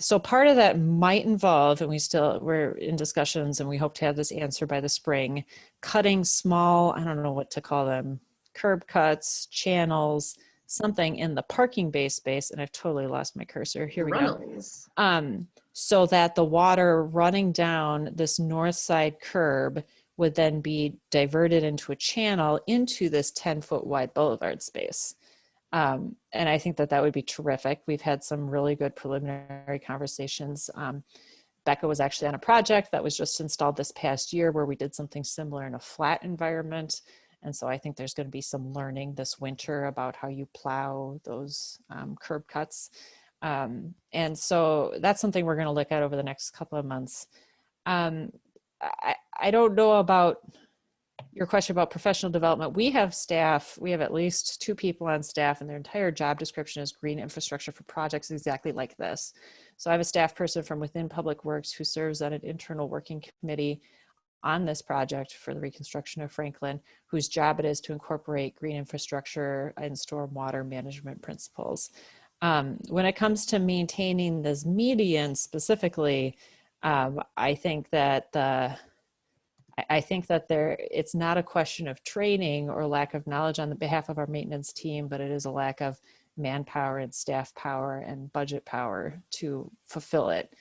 So part of that might involve, and we're in discussions and we hope to have this answer by the spring, cutting small, I don't know what to call them, curb cuts, channels, something in the parking bay space, and I've totally lost my cursor. Here we go. So that the water running down this north side curb would then be diverted into a channel into this 10-foot wide boulevard space. And I think that would be terrific. We've had some really good preliminary conversations. Becca was actually on a project that was just installed this past year where we did something similar in a flat environment. And so I think there's going to be some learning this winter about how you plow those curb cuts. And so that's something we're going to look at over the next couple of months. I don't know about your question about professional development. We have staff, we have at least 2 people on staff, and their entire job description is green infrastructure for projects exactly like this. So I have a staff person from within Public Works who serves on an internal working committee on this project for the reconstruction of Franklin, whose job it is to incorporate green infrastructure and stormwater management principles. When it comes to maintaining this median specifically, I think that it's not a question of training or lack of knowledge on the behalf of our maintenance team, but it is a lack of manpower and staff power and budget power to fulfill it.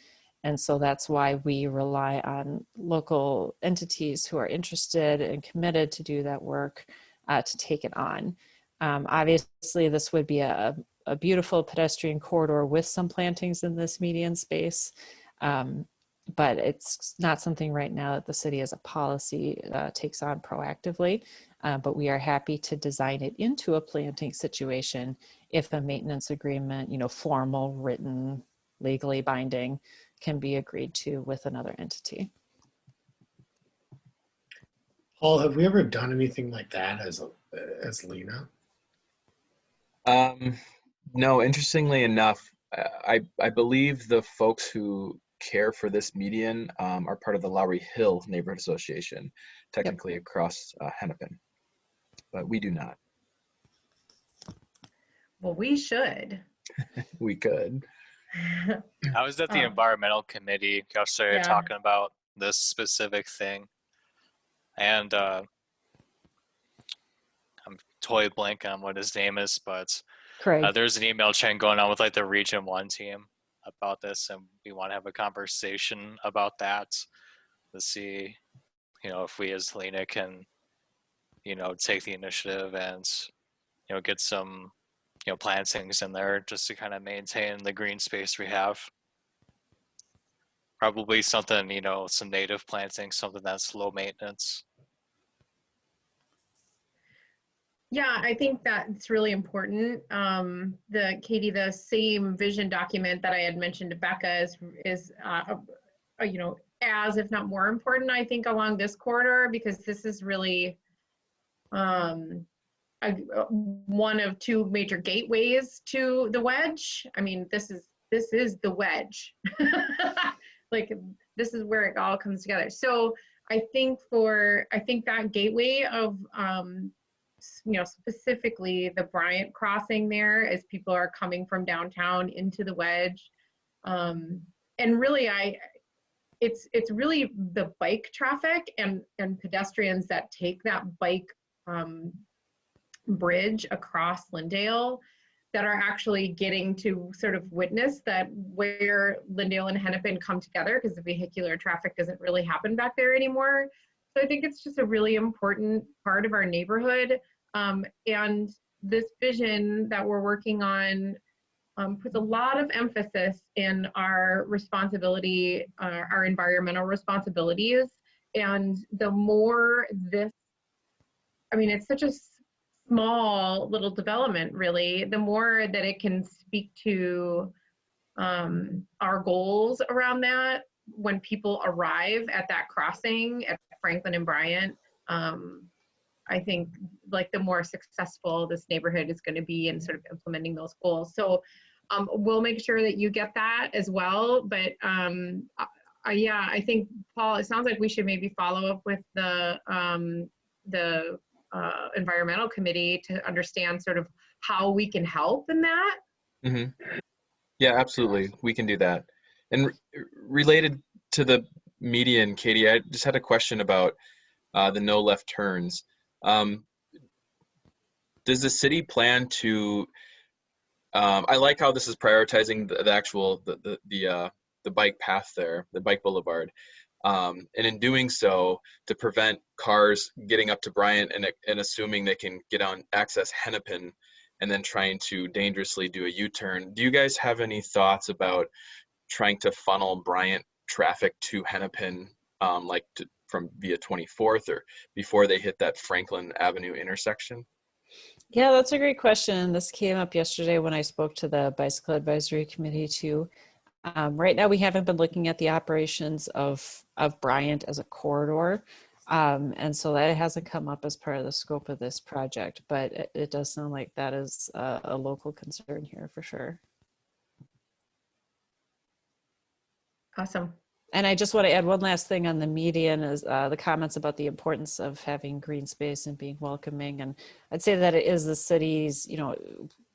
And so that's why we rely on local entities who are interested and committed to do that work to take it on. Obviously, this would be a beautiful pedestrian corridor with some plantings in this median space. But it's not something right now that the city as a policy takes on proactively, but we are happy to design it into a planting situation if a maintenance agreement, formal, written, legally binding, can be agreed to with another entity. Paul, have we ever done anything like that as LHENA? No, interestingly enough, I believe the folks who care for this median are part of the Lowry Hill Neighborhood Association, technically across Hennepin, but we do not. Well, we should. We could. I was at the environmental committee yesterday talking about this specific thing, and I'm totally blanking on what his name is, but there's an email chain going on with like the Region 1 team about this, and we want to have a conversation about that to see, if we as LHENA can, take the initiative and, get some, plantings in there just to kind of maintain the green space we have. Probably something, some native planting, something that's low maintenance. Yeah, I think that's really important. Katie, the same vision document that I had mentioned to Becca is as if not more important, I think, along this corridor, because this is really one of two major gateways to the wedge. I mean, this is the wedge. Like, this is where it all comes together. So I think that gateway of specifically the Bryant crossing there, as people are coming from downtown into the wedge, and really it's really the bike traffic and pedestrians that take that bike bridge across Lyndale that are actually getting to sort of witness that where Lyndale and Hennepin come together, because the vehicular traffic doesn't really happen back there anymore. So I think it's just a really important part of our neighborhood. And this vision that we're working on puts a lot of emphasis in our responsibility, our environmental responsibilities. And the more this, it's such a small little development, really, the more that it can speak to our goals around that when people arrive at that crossing at Franklin and Bryant. I think like the more successful this neighborhood is going to be in sort of implementing those goals. So we'll make sure that you get that as well. But yeah, I think, Paul, it sounds like we should maybe follow up with the environmental committee to understand sort of how we can help in that. Mm-hmm. Yeah, absolutely. We can do that. And related to the median, Katie, I just had a question about the no left turns. Does the city plan to, I like how this is prioritizing the actual, the bike path there, the bike boulevard. And in doing so, to prevent cars getting up to Bryant and assuming they can get on access Hennepin and then trying to dangerously do a U-turn. Do you guys have any thoughts about trying to funnel Bryant traffic to Hennepin, from via 24th or before they hit that Franklin Avenue intersection? Yeah, that's a great question. This came up yesterday when I spoke to the Bicycle Advisory Committee too. Right now, we haven't been looking at the operations of Bryant as a corridor. And so that hasn't come up as part of the scope of this project, but it does sound like that is a local concern here for sure. Awesome. And I just want to add one last thing on the median is the comments about the importance of having green space and being welcoming. And I'd say that it is the city's,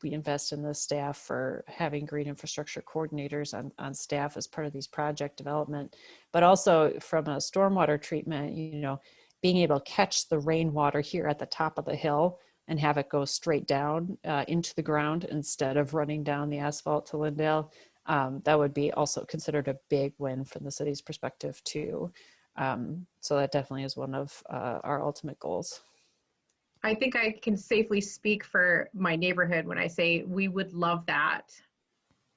we invest in the staff for having green infrastructure coordinators on staff as part of these project development, but also from a stormwater treatment, being able to catch the rainwater here at the top of the hill and have it go straight down into the ground instead of running down the asphalt to Lyndale. that would be also considered a big win from the city's perspective too. So that definitely is one of our ultimate goals. I think I can safely speak for my neighborhood when I say we would love that.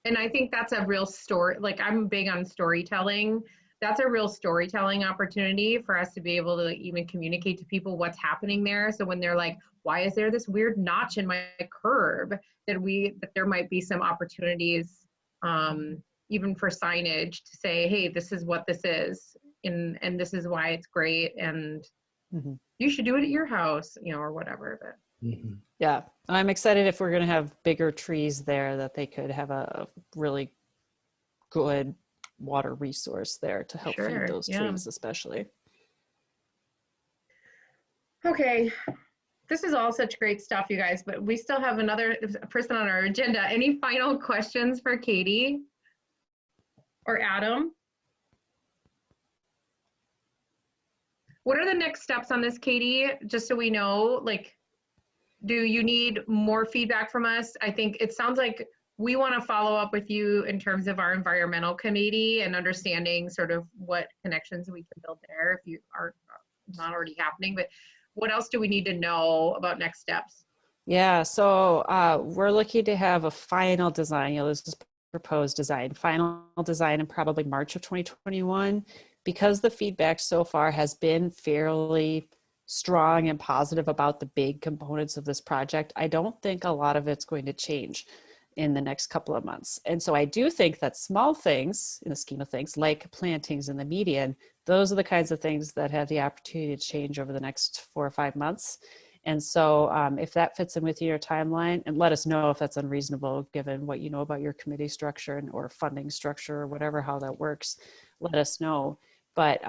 And I think that's a real story. Like, I'm big on storytelling. That's a real storytelling opportunity for us to be able to even communicate to people what's happening there. So when they're like, why is there this weird notch in my curb, that there might be some opportunities, even for signage, to say, hey, this is what this is, and this is why it's great, and you should do it at your house, or whatever. But yeah, I'm excited if we're going to have bigger trees there, that they could have a really good water resource there to help feed those trees, especially. Okay, this is all such great stuff, you guys, but we still have another person on our agenda. Any final questions for Katie or Adam? What are the next steps on this, Katie? Just so we know, like, do you need more feedback from us? I think it sounds like we want to follow up with you in terms of our environmental committee and understanding sort of what connections we can build there if you are not already happening. But what else do we need to know about next steps? Yeah, so we're looking to have a final design. This is proposed design, final design in probably March of 2021. Because the feedback so far has been fairly strong and positive about the big components of this project, I don't think a lot of it's going to change in the next couple of months. And so I do think that small things in the scheme of things, like plantings in the median, those are the kinds of things that have the opportunity to change over the next 4 or 5 months. And so if that fits in with your timeline, and let us know if that's unreasonable given what you know about your committee structure or funding structure or whatever, how that works, let us know. But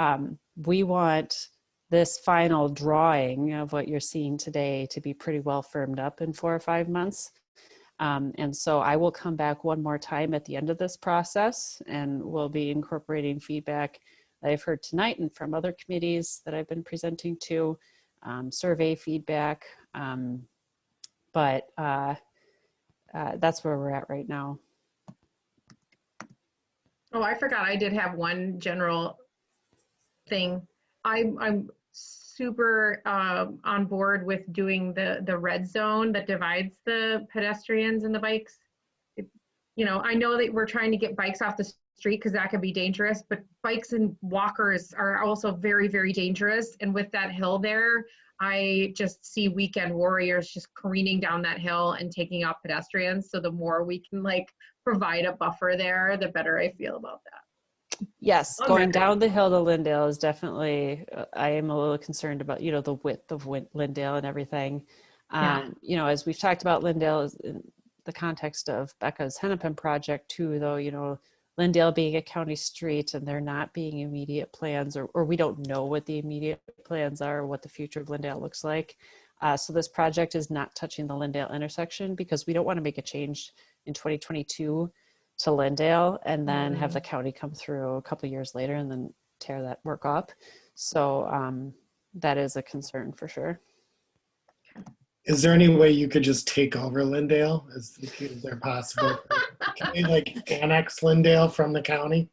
we want this final drawing of what you're seeing today to be pretty well firmed up in 4 or 5 months. And so I will come back one more time at the end of this process, and we'll be incorporating feedback that I've heard tonight and from other committees that I've been presenting to, survey feedback. But that's where we're at right now. Oh, I forgot I did have one general thing. I'm super on board with doing the red zone that divides the pedestrians and the bikes. I know that we're trying to get bikes off the street because that could be dangerous, but bikes and walkers are also very, very dangerous. And with that hill there, I just see weekend warriors just careening down that hill and taking out pedestrians. So the more we can provide a buffer there, the better I feel about that. Yes, going down the hill to Lyndale is definitely, I am a little concerned about, the width of Lyndale and everything. As we've talked about Lyndale in the context of Becca's Hennepin project too, though, Lyndale being a county street and there not being immediate plans, or we don't know what the immediate plans are, or what the future of Lyndale looks like. So this project is not touching the Lyndale intersection because we don't want to make a change in 2022 to Lyndale and then have the county come through a couple of years later and then tear that work up. So that is a concern for sure. Is there any way you could just take over Lyndale? Is there possible? Can we annex Lyndale from the county?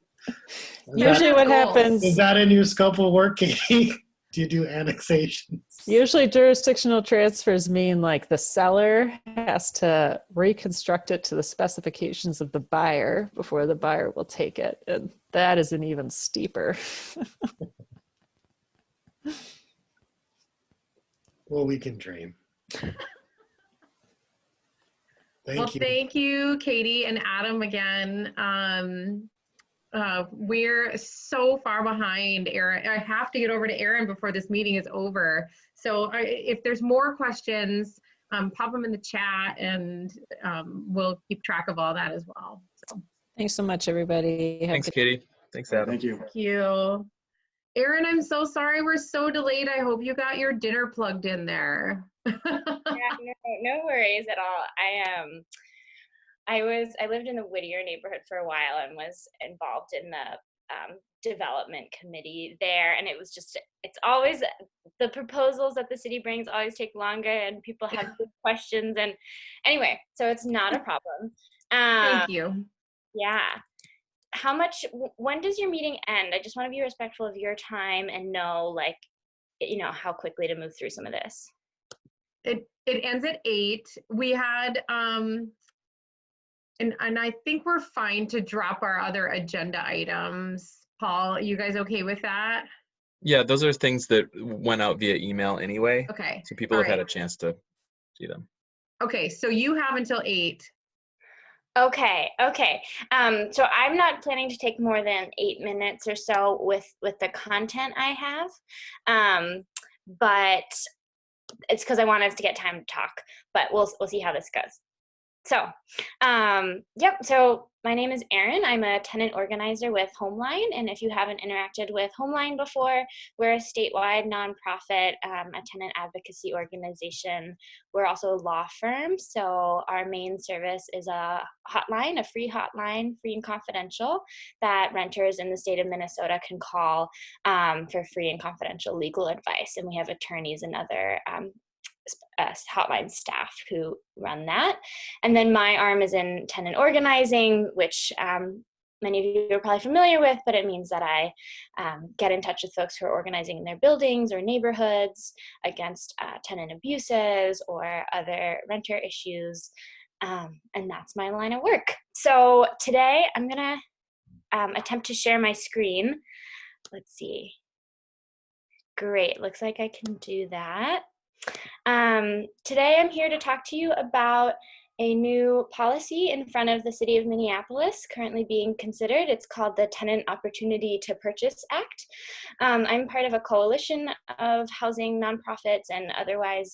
Usually what happens... Is that in your scope of work, Katie? Do you do annexations? Usually jurisdictional transfers mean the seller has to reconstruct it to the specifications of the buyer before the buyer will take it. And that is an even steeper. Well, we can dream. Thank you. Thank you, Katie and Adam, again. We're so far behind, Aaron. I have to get over to Aaron before this meeting is over. So if there's more questions, pop them in the chat and we'll keep track of all that as well. So. Thanks so much, everybody. Thanks, Katie. Thanks, Adam. Thank you. Thank you. Aaron, I'm so sorry we're so delayed. I hope you got your dinner plugged in there. No worries at all. I lived in the Whittier neighborhood for a while and was involved in the development committee there, and it's always, the proposals that the city brings always take longer and people have good questions, and anyway, so it's not a problem. Thank you. Yeah. How much, when does your meeting end? I just want to be respectful of your time and know, like, you know, how quickly to move through some of this. It ends at 8. We had, and I think we're fine to drop our other agenda items. Paul, you guys okay with that? Yeah, those are things that went out via email anyway. Okay. So people have had a chance to see them. Okay, so you have until 8. Okay. So I'm not planning to take more than 8 minutes or so with the content I have. But it's because I want us to get time to talk, but we'll see how this goes. So, yep, so my name is Erin. I'm a tenant organizer with Homeline, and if you haven't interacted with Homeline before, we're a statewide nonprofit, a tenant advocacy organization. We're also a law firm, so our main service is a hotline, a free hotline, free and confidential, that renters in the state of Minnesota can call for free and confidential legal advice, and we have attorneys and other hotline staff who run that. And then my arm is in tenant organizing, which many of you are probably familiar with, but it means that I get in touch with folks who are organizing in their buildings or neighborhoods against tenant abuses or other renter issues. And that's my line of work. So today I'm gonna attempt to share my screen. Let's see. Great, looks like I can do that. Today I'm here to talk to you about a new policy in front of the city of Minneapolis currently being considered. It's called the Tenant Opportunity to Purchase Act. I'm part of a coalition of housing nonprofits and otherwise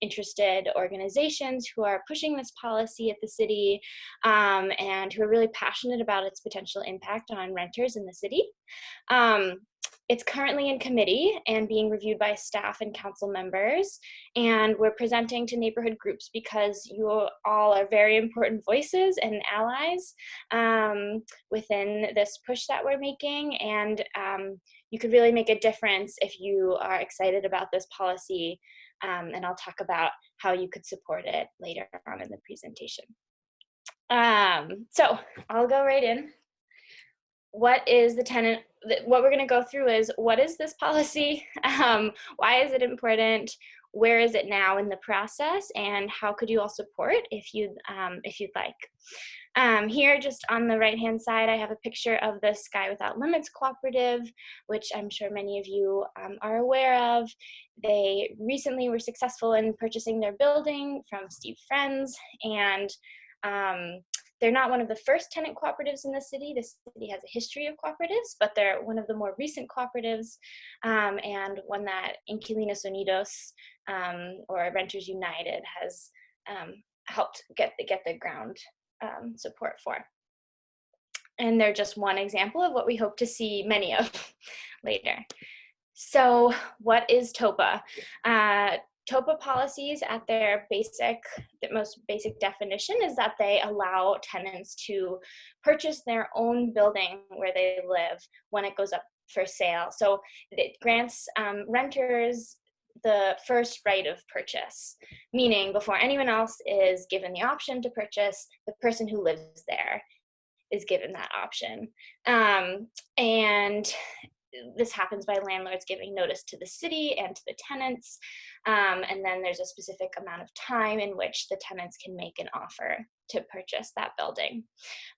interested organizations who are pushing this policy at the city and who are really passionate about its potential impact on renters in the city. It's currently in committee and being reviewed by staff and council members, and we're presenting to neighborhood groups because you all are very important voices and allies within this push that we're making, and you could really make a difference if you are excited about this policy, and I'll talk about how you could support it later on in the presentation. So I'll go right in. What is the tenant? What we're going to go through is, what is this policy? Why is it important? Where is it now in the process? And how could you all support if you'd like? Here, just on the right-hand side, I have a picture of the Sky Without Limits cooperative, which I'm sure many of you are aware of. They recently were successful in purchasing their building from Steve Friends, and they're not one of the first tenant cooperatives in the city. The city has a history of cooperatives, but they're one of the more recent cooperatives, and one that Inquilinos Unidos, or Renters United, has helped get the ground support for. And they're just one example of what we hope to see many of later. So what is TOPA? TOPA policies at their most basic definition is that they allow tenants to purchase their own building where they live when it goes up for sale. So it grants renters the first right of purchase, meaning before anyone else is given the option to purchase, the person who lives there is given that option. And this happens by landlords giving notice to the city and to the tenants, and then there's a specific amount of time in which the tenants can make an offer to purchase that building.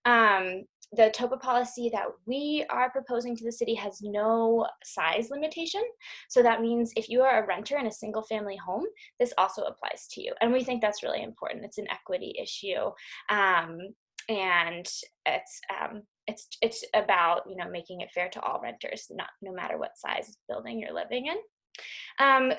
The TOPA policy that we are proposing to the city has no size limitation, so that means if you are a renter in a single family home, this also applies to you, and we think that's really important. It's an equity issue, and it's about, you know, making it fair to all renters, no matter what size building you're living in.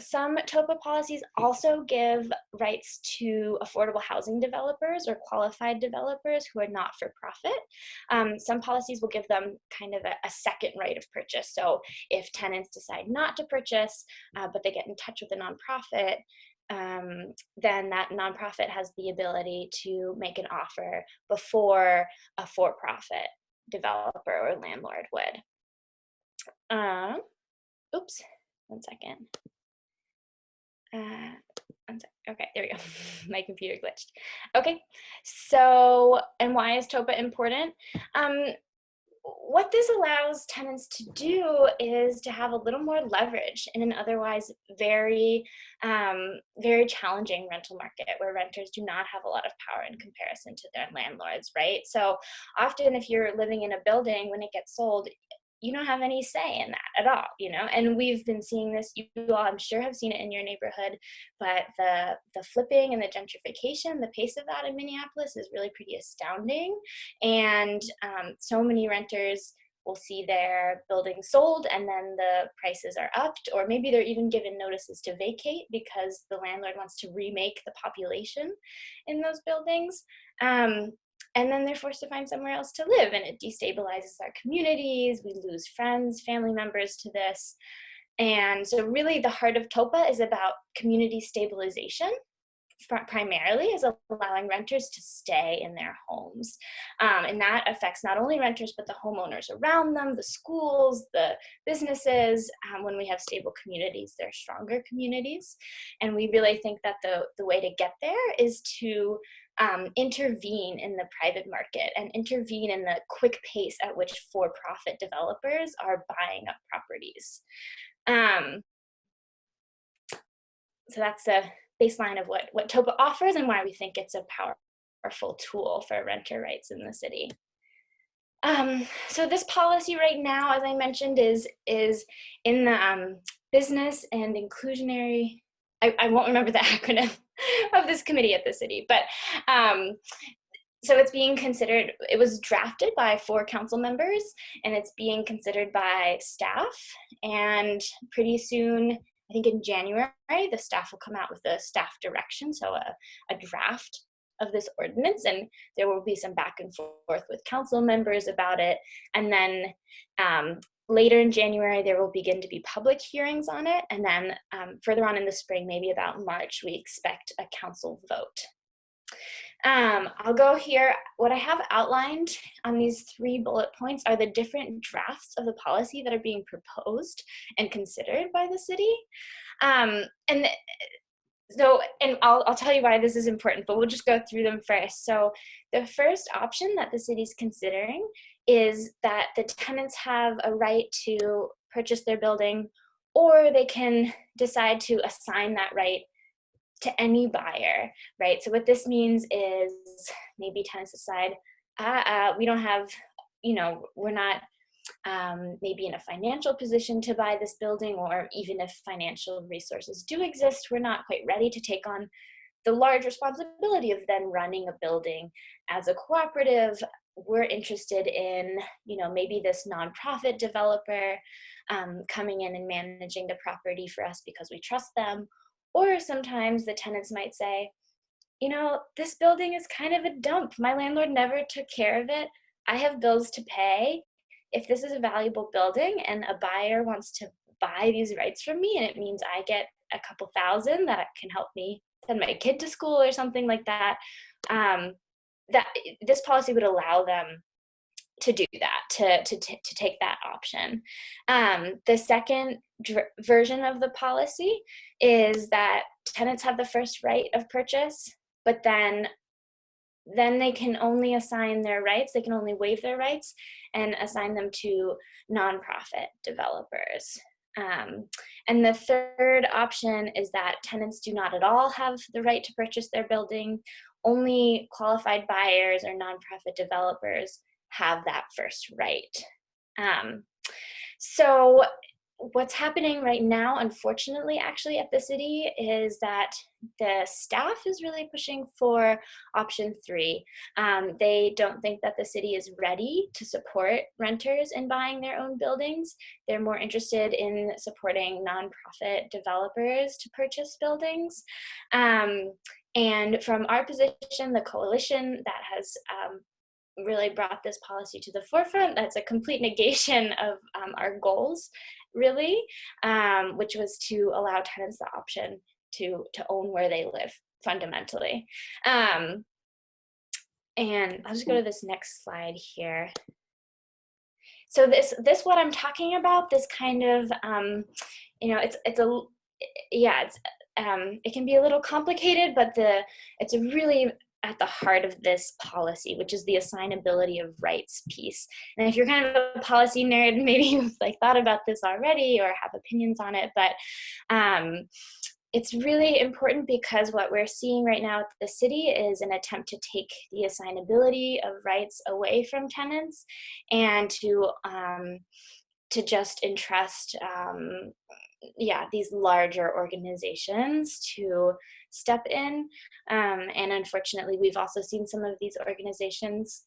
Some TOPA policies also give rights to affordable housing developers or qualified developers who are not for profit. Some policies will give them kind of a second right of purchase. So if tenants decide not to purchase, but they get in touch with a nonprofit, then that nonprofit has the ability to make an offer before a for-profit developer or landlord would. Oops, 1 second. Okay, there we go. My computer glitched. Okay, so, and why is TOPA important? What this allows tenants to do is to have a little more leverage in an otherwise very, very challenging rental market where renters do not have a lot of power in comparison to their landlords, right? So often if you're living in a building, when it gets sold, you don't have any say in that at all, you know? And we've been seeing this, you all I'm sure have seen it in your neighborhood, but the flipping and the gentrification, the pace of that in Minneapolis is really pretty astounding. And so many renters will see their building sold and then the prices are upped, or maybe they're even given notices to vacate because the landlord wants to remake the population in those buildings. And then they're forced to find somewhere else to live, and it destabilizes our communities. We lose friends, family members to this. And so really the heart of TOPA is about community stabilization, primarily is allowing renters to stay in their homes. And that affects not only renters, but the homeowners around them, the schools, the businesses. When we have stable communities, they're stronger communities. And we really think that the way to get there is to intervene in the private market and intervene in the quick pace at which for-profit developers are buying up properties. So that's the baseline of what TOPA offers and why we think it's a powerful tool for renter rights in the city. So this policy right now, as I mentioned, is in the business and inclusionary, I won't remember the acronym of this committee at the city, but so it's being considered, it was drafted by 4 council members and it's being considered by staff, and pretty soon, I think in January, the staff will come out with a staff direction, so a draft of this ordinance, and there will be some back and forth with council members about it. And then later in January, there will begin to be public hearings on it. And then further on in the spring, maybe about March, we expect a council vote. I'll go here. What I have outlined on these 3 bullet points are the different drafts of the policy that are being proposed and considered by the city. And I'll tell you why this is important, but we'll just go through them first. So the first option that the city's considering is that the tenants have a right to purchase their building, or they can decide to assign that right to any buyer, right? So what this means is maybe tenants decide, we don't have, we're not maybe in a financial position to buy this building, or even if financial resources do exist, we're not quite ready to take on the large responsibility of then running a building as a cooperative. We're interested in, maybe this nonprofit developer coming in and managing the property for us because we trust them. Or sometimes the tenants might say, this building is kind of a dump. My landlord never took care of it. I have bills to pay. If this is a valuable building and a buyer wants to buy these rights from me, and it means I get a couple thousand that can help me send my kid to school or something like that, that this policy would allow them to do that, to take that option. The second version of the policy is that tenants have the first right of purchase, but then they can only assign their rights, they can only waive their rights and assign them to nonprofit developers. And the third option is that tenants do not at all have the right to purchase their building. Only qualified buyers or nonprofit developers have that first right. So what's happening right now, unfortunately, actually at the city, is that the staff is really pushing for option 3. They don't think that the city is ready to support renters in buying their own buildings. They're more interested in supporting nonprofit developers to purchase buildings. And from our position, the coalition that has really brought this policy to the forefront, that's a complete negation of our goals, really, which was to allow tenants the option to own where they live, fundamentally. And I'll just go to this next slide here. So this what I'm talking about, this kind of, it's it can be a little complicated, but it's really at the heart of this policy, which is the assignability of rights piece. And if you're kind of a policy nerd, maybe you've like thought about this already or have opinions on it, but it's really important because what we're seeing right now at the city is an attempt to take the assignability of rights away from tenants and to just entrust these larger organizations to step in. And unfortunately, we've also seen some of these organizations,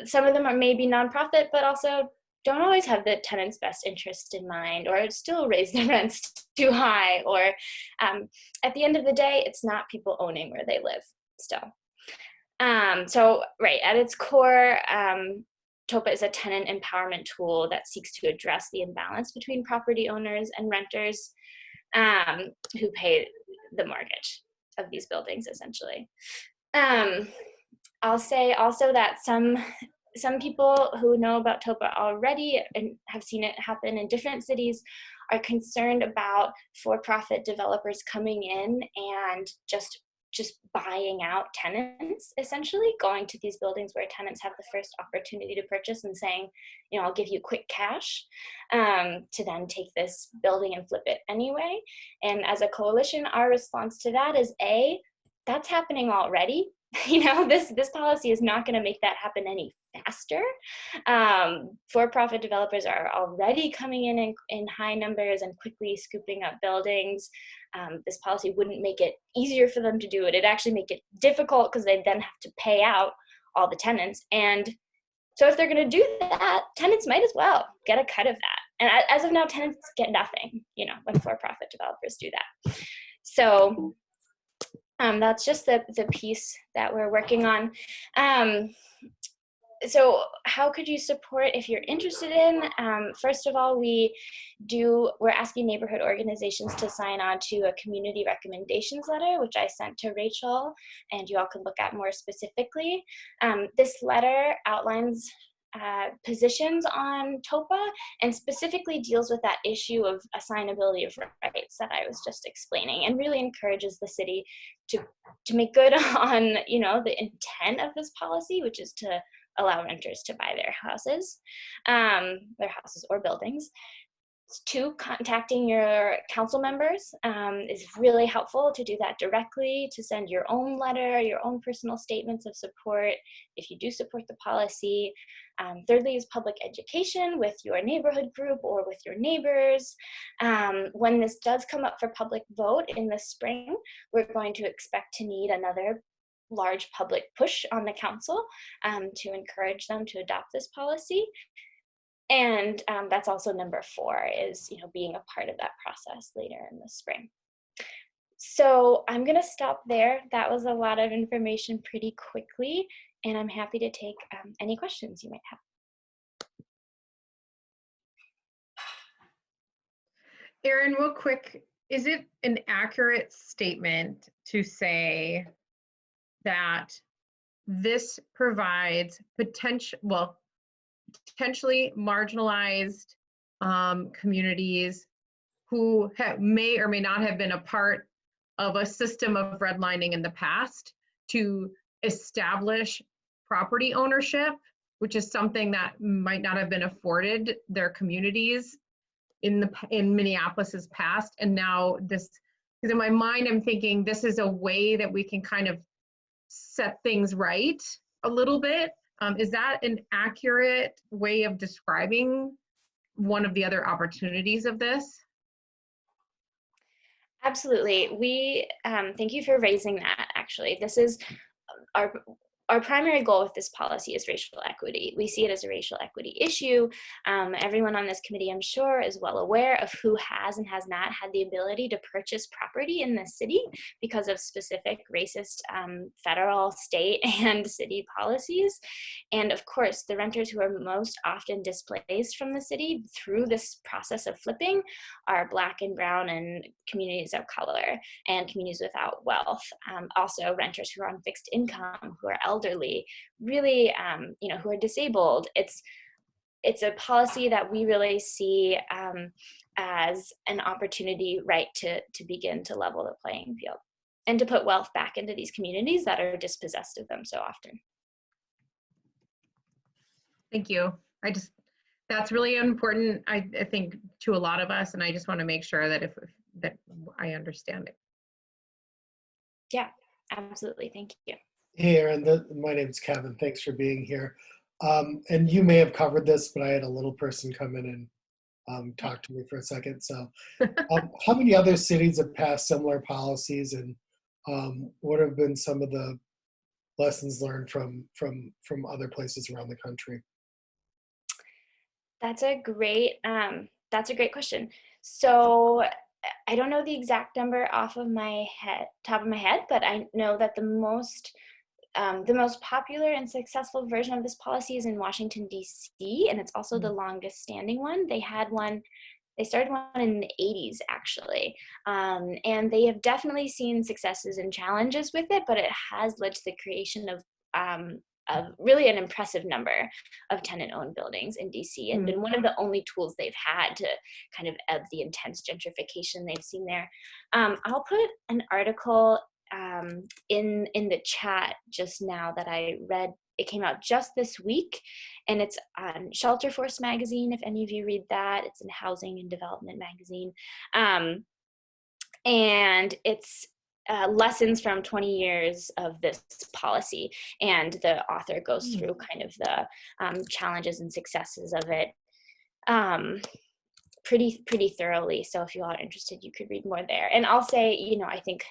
some of them are maybe nonprofit, but also don't always have the tenant's best interest in mind, or still raise the rents too high, or at the end of the day, it's not people owning where they live still. So right, at its core, TOPA is a tenant empowerment tool that seeks to address the imbalance between property owners and renters who pay the mortgage of these buildings, essentially. I'll say also that some people who know about TOPA already and have seen it happen in different cities are concerned about for-profit developers coming in and just buying out tenants, essentially going to these buildings where tenants have the first opportunity to purchase and saying, I'll give you quick cash to then take this building and flip it anyway. And as a coalition, our response to that is that's happening already. This policy is not going to make that happen any faster. For-profit developers are already coming in high numbers and quickly scooping up buildings. This policy wouldn't make it easier for them to do it. It'd actually make it difficult because they then have to pay out all the tenants. And so if they're going to do that, tenants might as well get a cut of that. And as of now, tenants get nothing, when for-profit developers do that. So that's just the piece that we're working on. So how could you support if you're interested in? First of all, we're asking neighborhood organizations to sign on to a community recommendations letter, which I sent to Rachel, and you all can look at more specifically. This letter outlines positions on TOPA and specifically deals with that issue of assignability of rights that I was just explaining, and really encourages the city to make good on the intent of this policy, which is to allow renters to buy their houses or buildings. 2, contacting your council members is really helpful to do that directly, to send your own letter, your own personal statements of support if you do support the policy. Thirdly is public education with your neighborhood group or with your neighbors. When this does come up for public vote in the spring, we're going to expect to need another large public push on the council to encourage them to adopt this policy. And that's also number 4 is, being a part of that process later in the spring. So I'm going to stop there. That was a lot of information pretty quickly, and I'm happy to take any questions you might have. Erin, real quick, is it an accurate statement to say that this provides potentially marginalized communities who may or may not have been a part of a system of redlining in the past to establish property ownership, which is something that might not have been afforded their communities in Minneapolis's past? And now this, because in my mind, I'm thinking this is a way that we can kind of set things right a little bit. Is that an accurate way of describing one of the other opportunities of this? Absolutely. We thank you for raising that. Actually, this is our primary goal with this policy is racial equity. We see it as a racial equity issue. Everyone on this committee, I'm sure, is well aware of who has and has not had the ability to purchase property in the city because of specific racist federal, state, and city policies. And of course, the renters who are most often displaced from the city through this process of flipping are Black and Brown and communities of color and communities without wealth. Also renters who are on fixed income, who are elderly, really, who are disabled. it's a policy that we really see as an opportunity, right, to begin to level the playing field and to put wealth back into these communities that are dispossessed of them so often. Thank you. That's really important, I think, to a lot of us, and I just want to make sure that that I understand it. Yeah, absolutely. Thank you. Hey, Aaron, my name's Kevin. Thanks for being here. And you may have covered this, but I had a little person come in and talk to me for a second. So how many other cities have passed similar policies, and what have been some of the lessons learned from other places around the country? That's a great question. So I don't know the exact number off of my top of my head, but I know that the most popular and successful version of this policy is in Washington, D.C., and it's also the longest standing one. They started one in the 80s, actually, and they have definitely seen successes and challenges with it, but it has led to the creation of really an impressive number of tenant-owned buildings in DC, and been one of the only tools they've had to kind of ebb the intense gentrification they've seen there. I'll put an article in the chat just now that I read. It came out just this week, and it's on Shelter Force magazine, if any of you read that. It's in Housing and Development magazine, and it's lessons from 20 years of this policy, and the author goes through kind of the challenges and successes of it pretty thoroughly. So if you all are interested, you could read more there. And I'll say, I think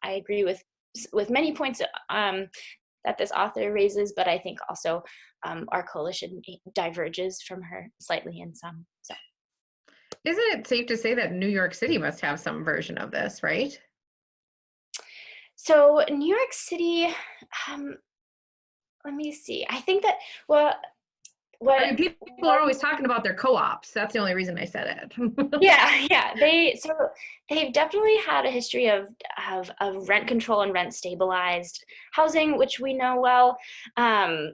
I agree with many points that this author raises, but I think also our coalition diverges from her slightly in some. So, isn't it safe to say that New York City must have some version of this, right? So New York City, let me see. I think that, I mean, people are always talking about their co-ops. That's the only reason I said it. Yeah. They've definitely had a history of rent control and rent stabilized housing, which we know well. And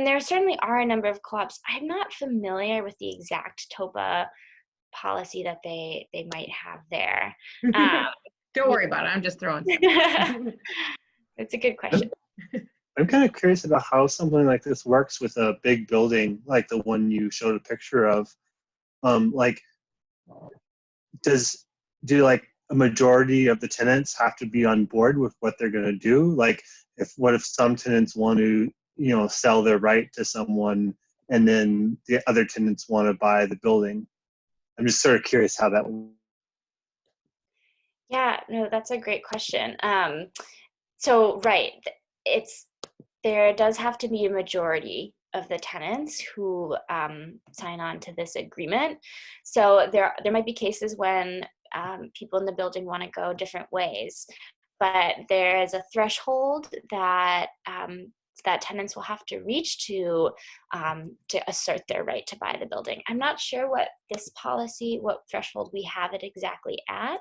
there certainly are a number of co-ops. I'm not familiar with the exact TOPA policy that they might have there. Don't worry about it. I'm just throwing. It's a good question. I'm kind of curious about how something like this works with a big building like the one you showed a picture of. Like, do like a majority of the tenants have to be on board with what they're going to do? Like, what if some tenants want to, sell their right to someone, and then the other tenants want to buy the building? I'm just sort of curious how that works. Yeah, no, that's a great question. So, right, there does have to be a majority of the tenants who sign on to this agreement. So there might be cases when people in the building want to go different ways, but there is a threshold that tenants will have to reach to assert their right to buy the building. I'm not sure what threshold we have it exactly at,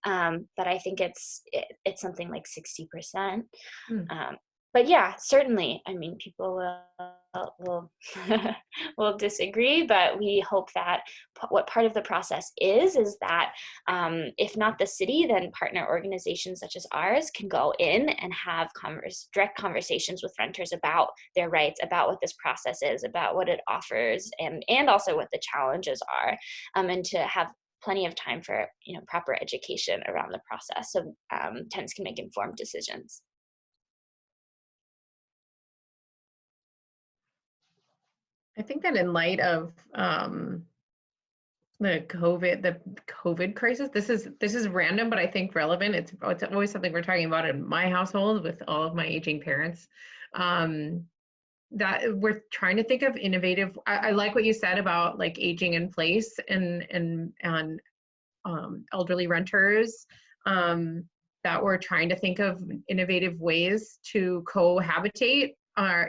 but I think it's something like 60%. But yeah, certainly, I mean, people will disagree, but we hope that what part of the process is that if not the city, then partner organizations such as ours can go in and have direct conversations with renters about their rights, about what this process is, about what it offers, and also what the challenges are, and to have plenty of time for proper education around the process so tenants can make informed decisions. I think that in light of the COVID crisis, this is random, but I think relevant. It's always something we're talking about in my household with all of my aging parents. That we're trying to think of innovative. I like what you said about like aging in place and elderly renters. That we're trying to think of innovative ways to cohabitate our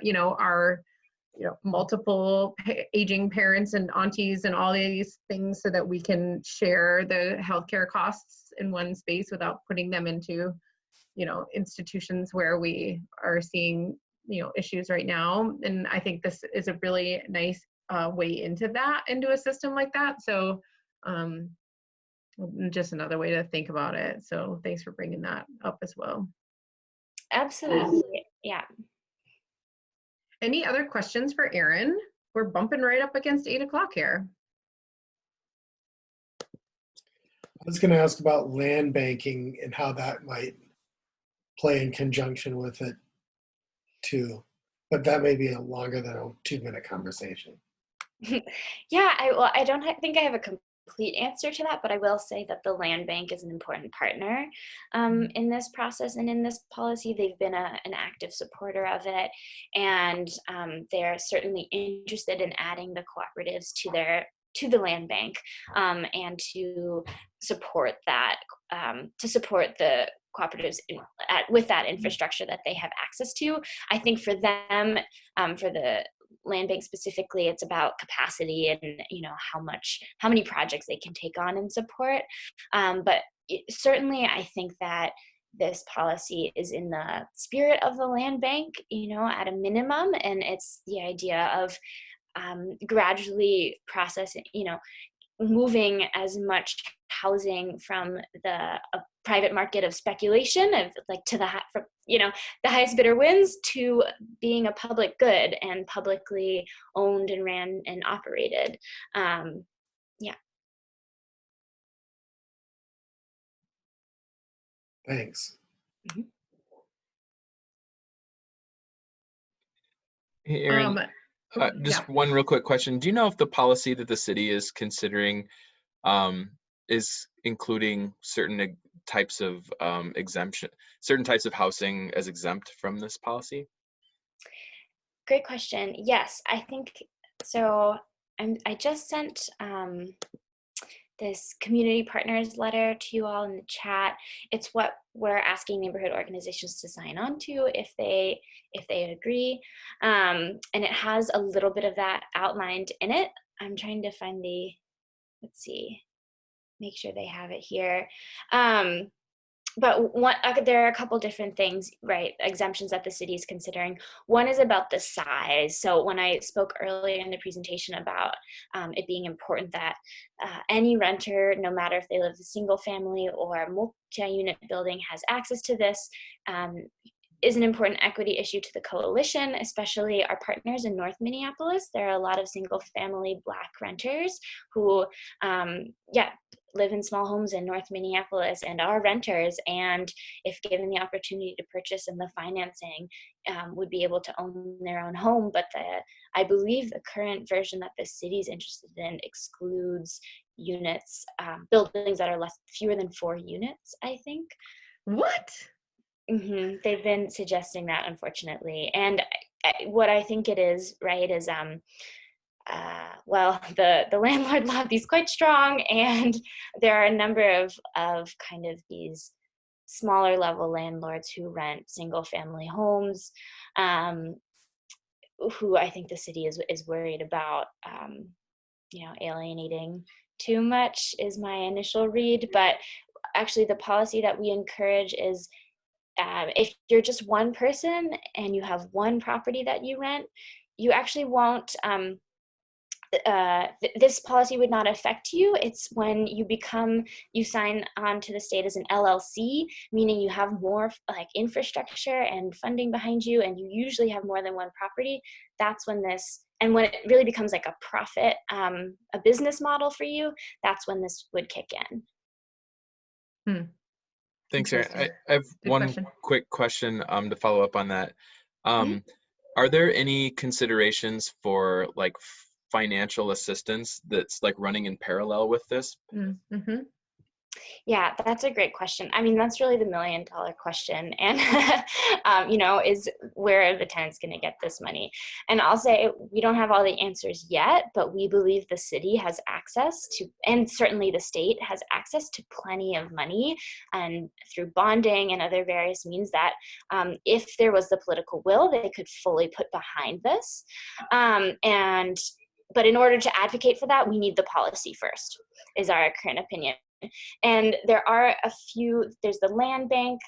multiple aging parents and aunties and all these things so that we can share the healthcare costs in one space without putting them into, institutions where we are seeing, issues right now. And I think this is a really nice way into a system like that. So just another way to think about it. So thanks for bringing that up as well. Absolutely. Yeah. Any other questions for Erin? We're bumping right up against 8 o'clock here. I was going to ask about land banking and how that might play in conjunction with it too, but that may be longer than a 2-minute conversation. Yeah, I don't think I have a complete answer to that, but I will say that the land bank is an important partner in this process and in this policy. They've been an active supporter of it, and they're certainly interested in adding the cooperatives to the land bank and to support that, to support the cooperatives with that infrastructure that they have access to. I think for them, for the land bank specifically, it's about capacity and how many projects they can take on and support. But certainly, I think that this policy is in the spirit of the land bank, at a minimum, and it's the idea of gradually processing, moving as much housing from the private market of speculation of to the highest bidder wins to being a public good and publicly owned and ran and operated. Yeah. Thanks. Mm-hmm. Hey, Erin, just one real quick question. Do you know if the policy that the city is considering is including certain types of certain types of housing as exempt from this policy? Great question. Yes, I think so. I just sent this community partners letter to you all in the chat. It's what we're asking neighborhood organizations to sign on to if they agree. And it has a little bit of that outlined in it. I'm trying to find let's see, make sure they have it here. But there are a couple different things, right, exemptions that the city is considering. One is about the size. So when I spoke earlier in the presentation about it being important that any renter, no matter if they live in a single family or multi-unit building, has access to this, is an important equity issue to the coalition, especially our partners in North Minneapolis. There are a lot of single family Black renters who, live in small homes in North Minneapolis and are renters, and if given the opportunity to purchase and the financing, would be able to own their own home. But I believe the current version that the city is interested in excludes units, buildings that are fewer than 4 units, I think. What? Mm-hmm. They've been suggesting that, unfortunately. And what I think it is, right, is the landlord lobby is quite strong, and there are a number of kind of these smaller level landlords who rent single family homes, who I think the city is worried about, alienating too much is my initial read. But actually the policy that we encourage is if you're just one person and you have one property that you rent, you actually won't, this policy would not affect you. It's when you sign on to the state as an LLC, meaning you have more like infrastructure and funding behind you, and you usually have more than one property. That's when when it really becomes like a profit, a business model for you, that's when this would kick in. Thanks, Erin. I have one quick question to follow up on that. Are there any considerations for financial assistance that's running in parallel with this? Mm-hmm. Yeah, that's a great question. I mean, that's really the $1 million question, and is where are the tenants going to get this money? And I'll say we don't have all the answers yet, but we believe the city has access to, and certainly the state has access to, plenty of money, and through bonding and other various means that if there was the political will, they could fully put behind this. But in order to advocate for that, we need the policy first, is our current opinion. And there are there's the land bank,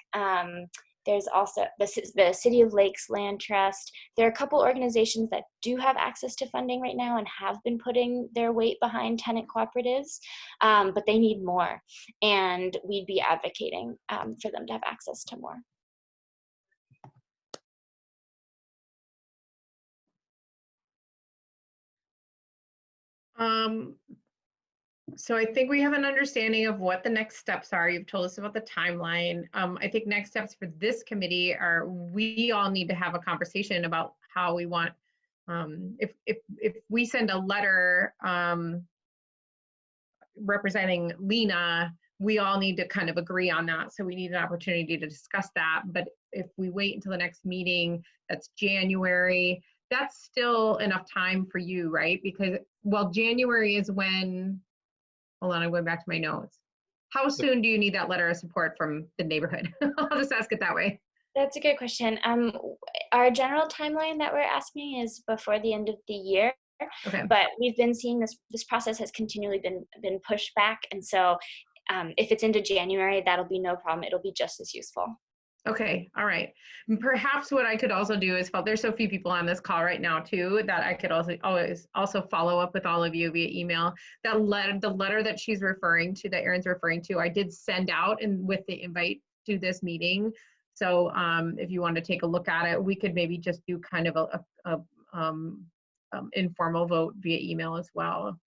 There's also the City of Lakes Land Trust. There are a couple organizations that do have access to funding right now and have been putting their weight behind tenant cooperatives, but they need more. And we'd be advocating for them to have access to more. So I think we have an understanding of what the next steps are. You've told us about the timeline. I think next steps for this committee are we all need to have a conversation about how we want, if we send a letter representing LHENA, we all need to kind of agree on that. So we need an opportunity to discuss that. But if we wait until the next meeting, that's January, that's still enough time for you, right? Because, well, January is when, hold on, I'm going back to my notes. How soon do you need that letter of support from the neighborhood? I'll just ask it that way. That's a good question. Our general timeline that we're asking is before the end of the year. Okay. But we've been seeing this process has continually been pushed back. And so if it's into January, that'll be no problem. It'll be just as useful. Okay, all right. And perhaps what I could also do is, there's so few people on this call right now too, that I could also follow up with all of you via email. That letter, the letter that she's referring to, that Erin's referring to, I did send out and with the invite to this meeting. So if you want to take a look at it, we could maybe just do kind of a informal vote via email as well.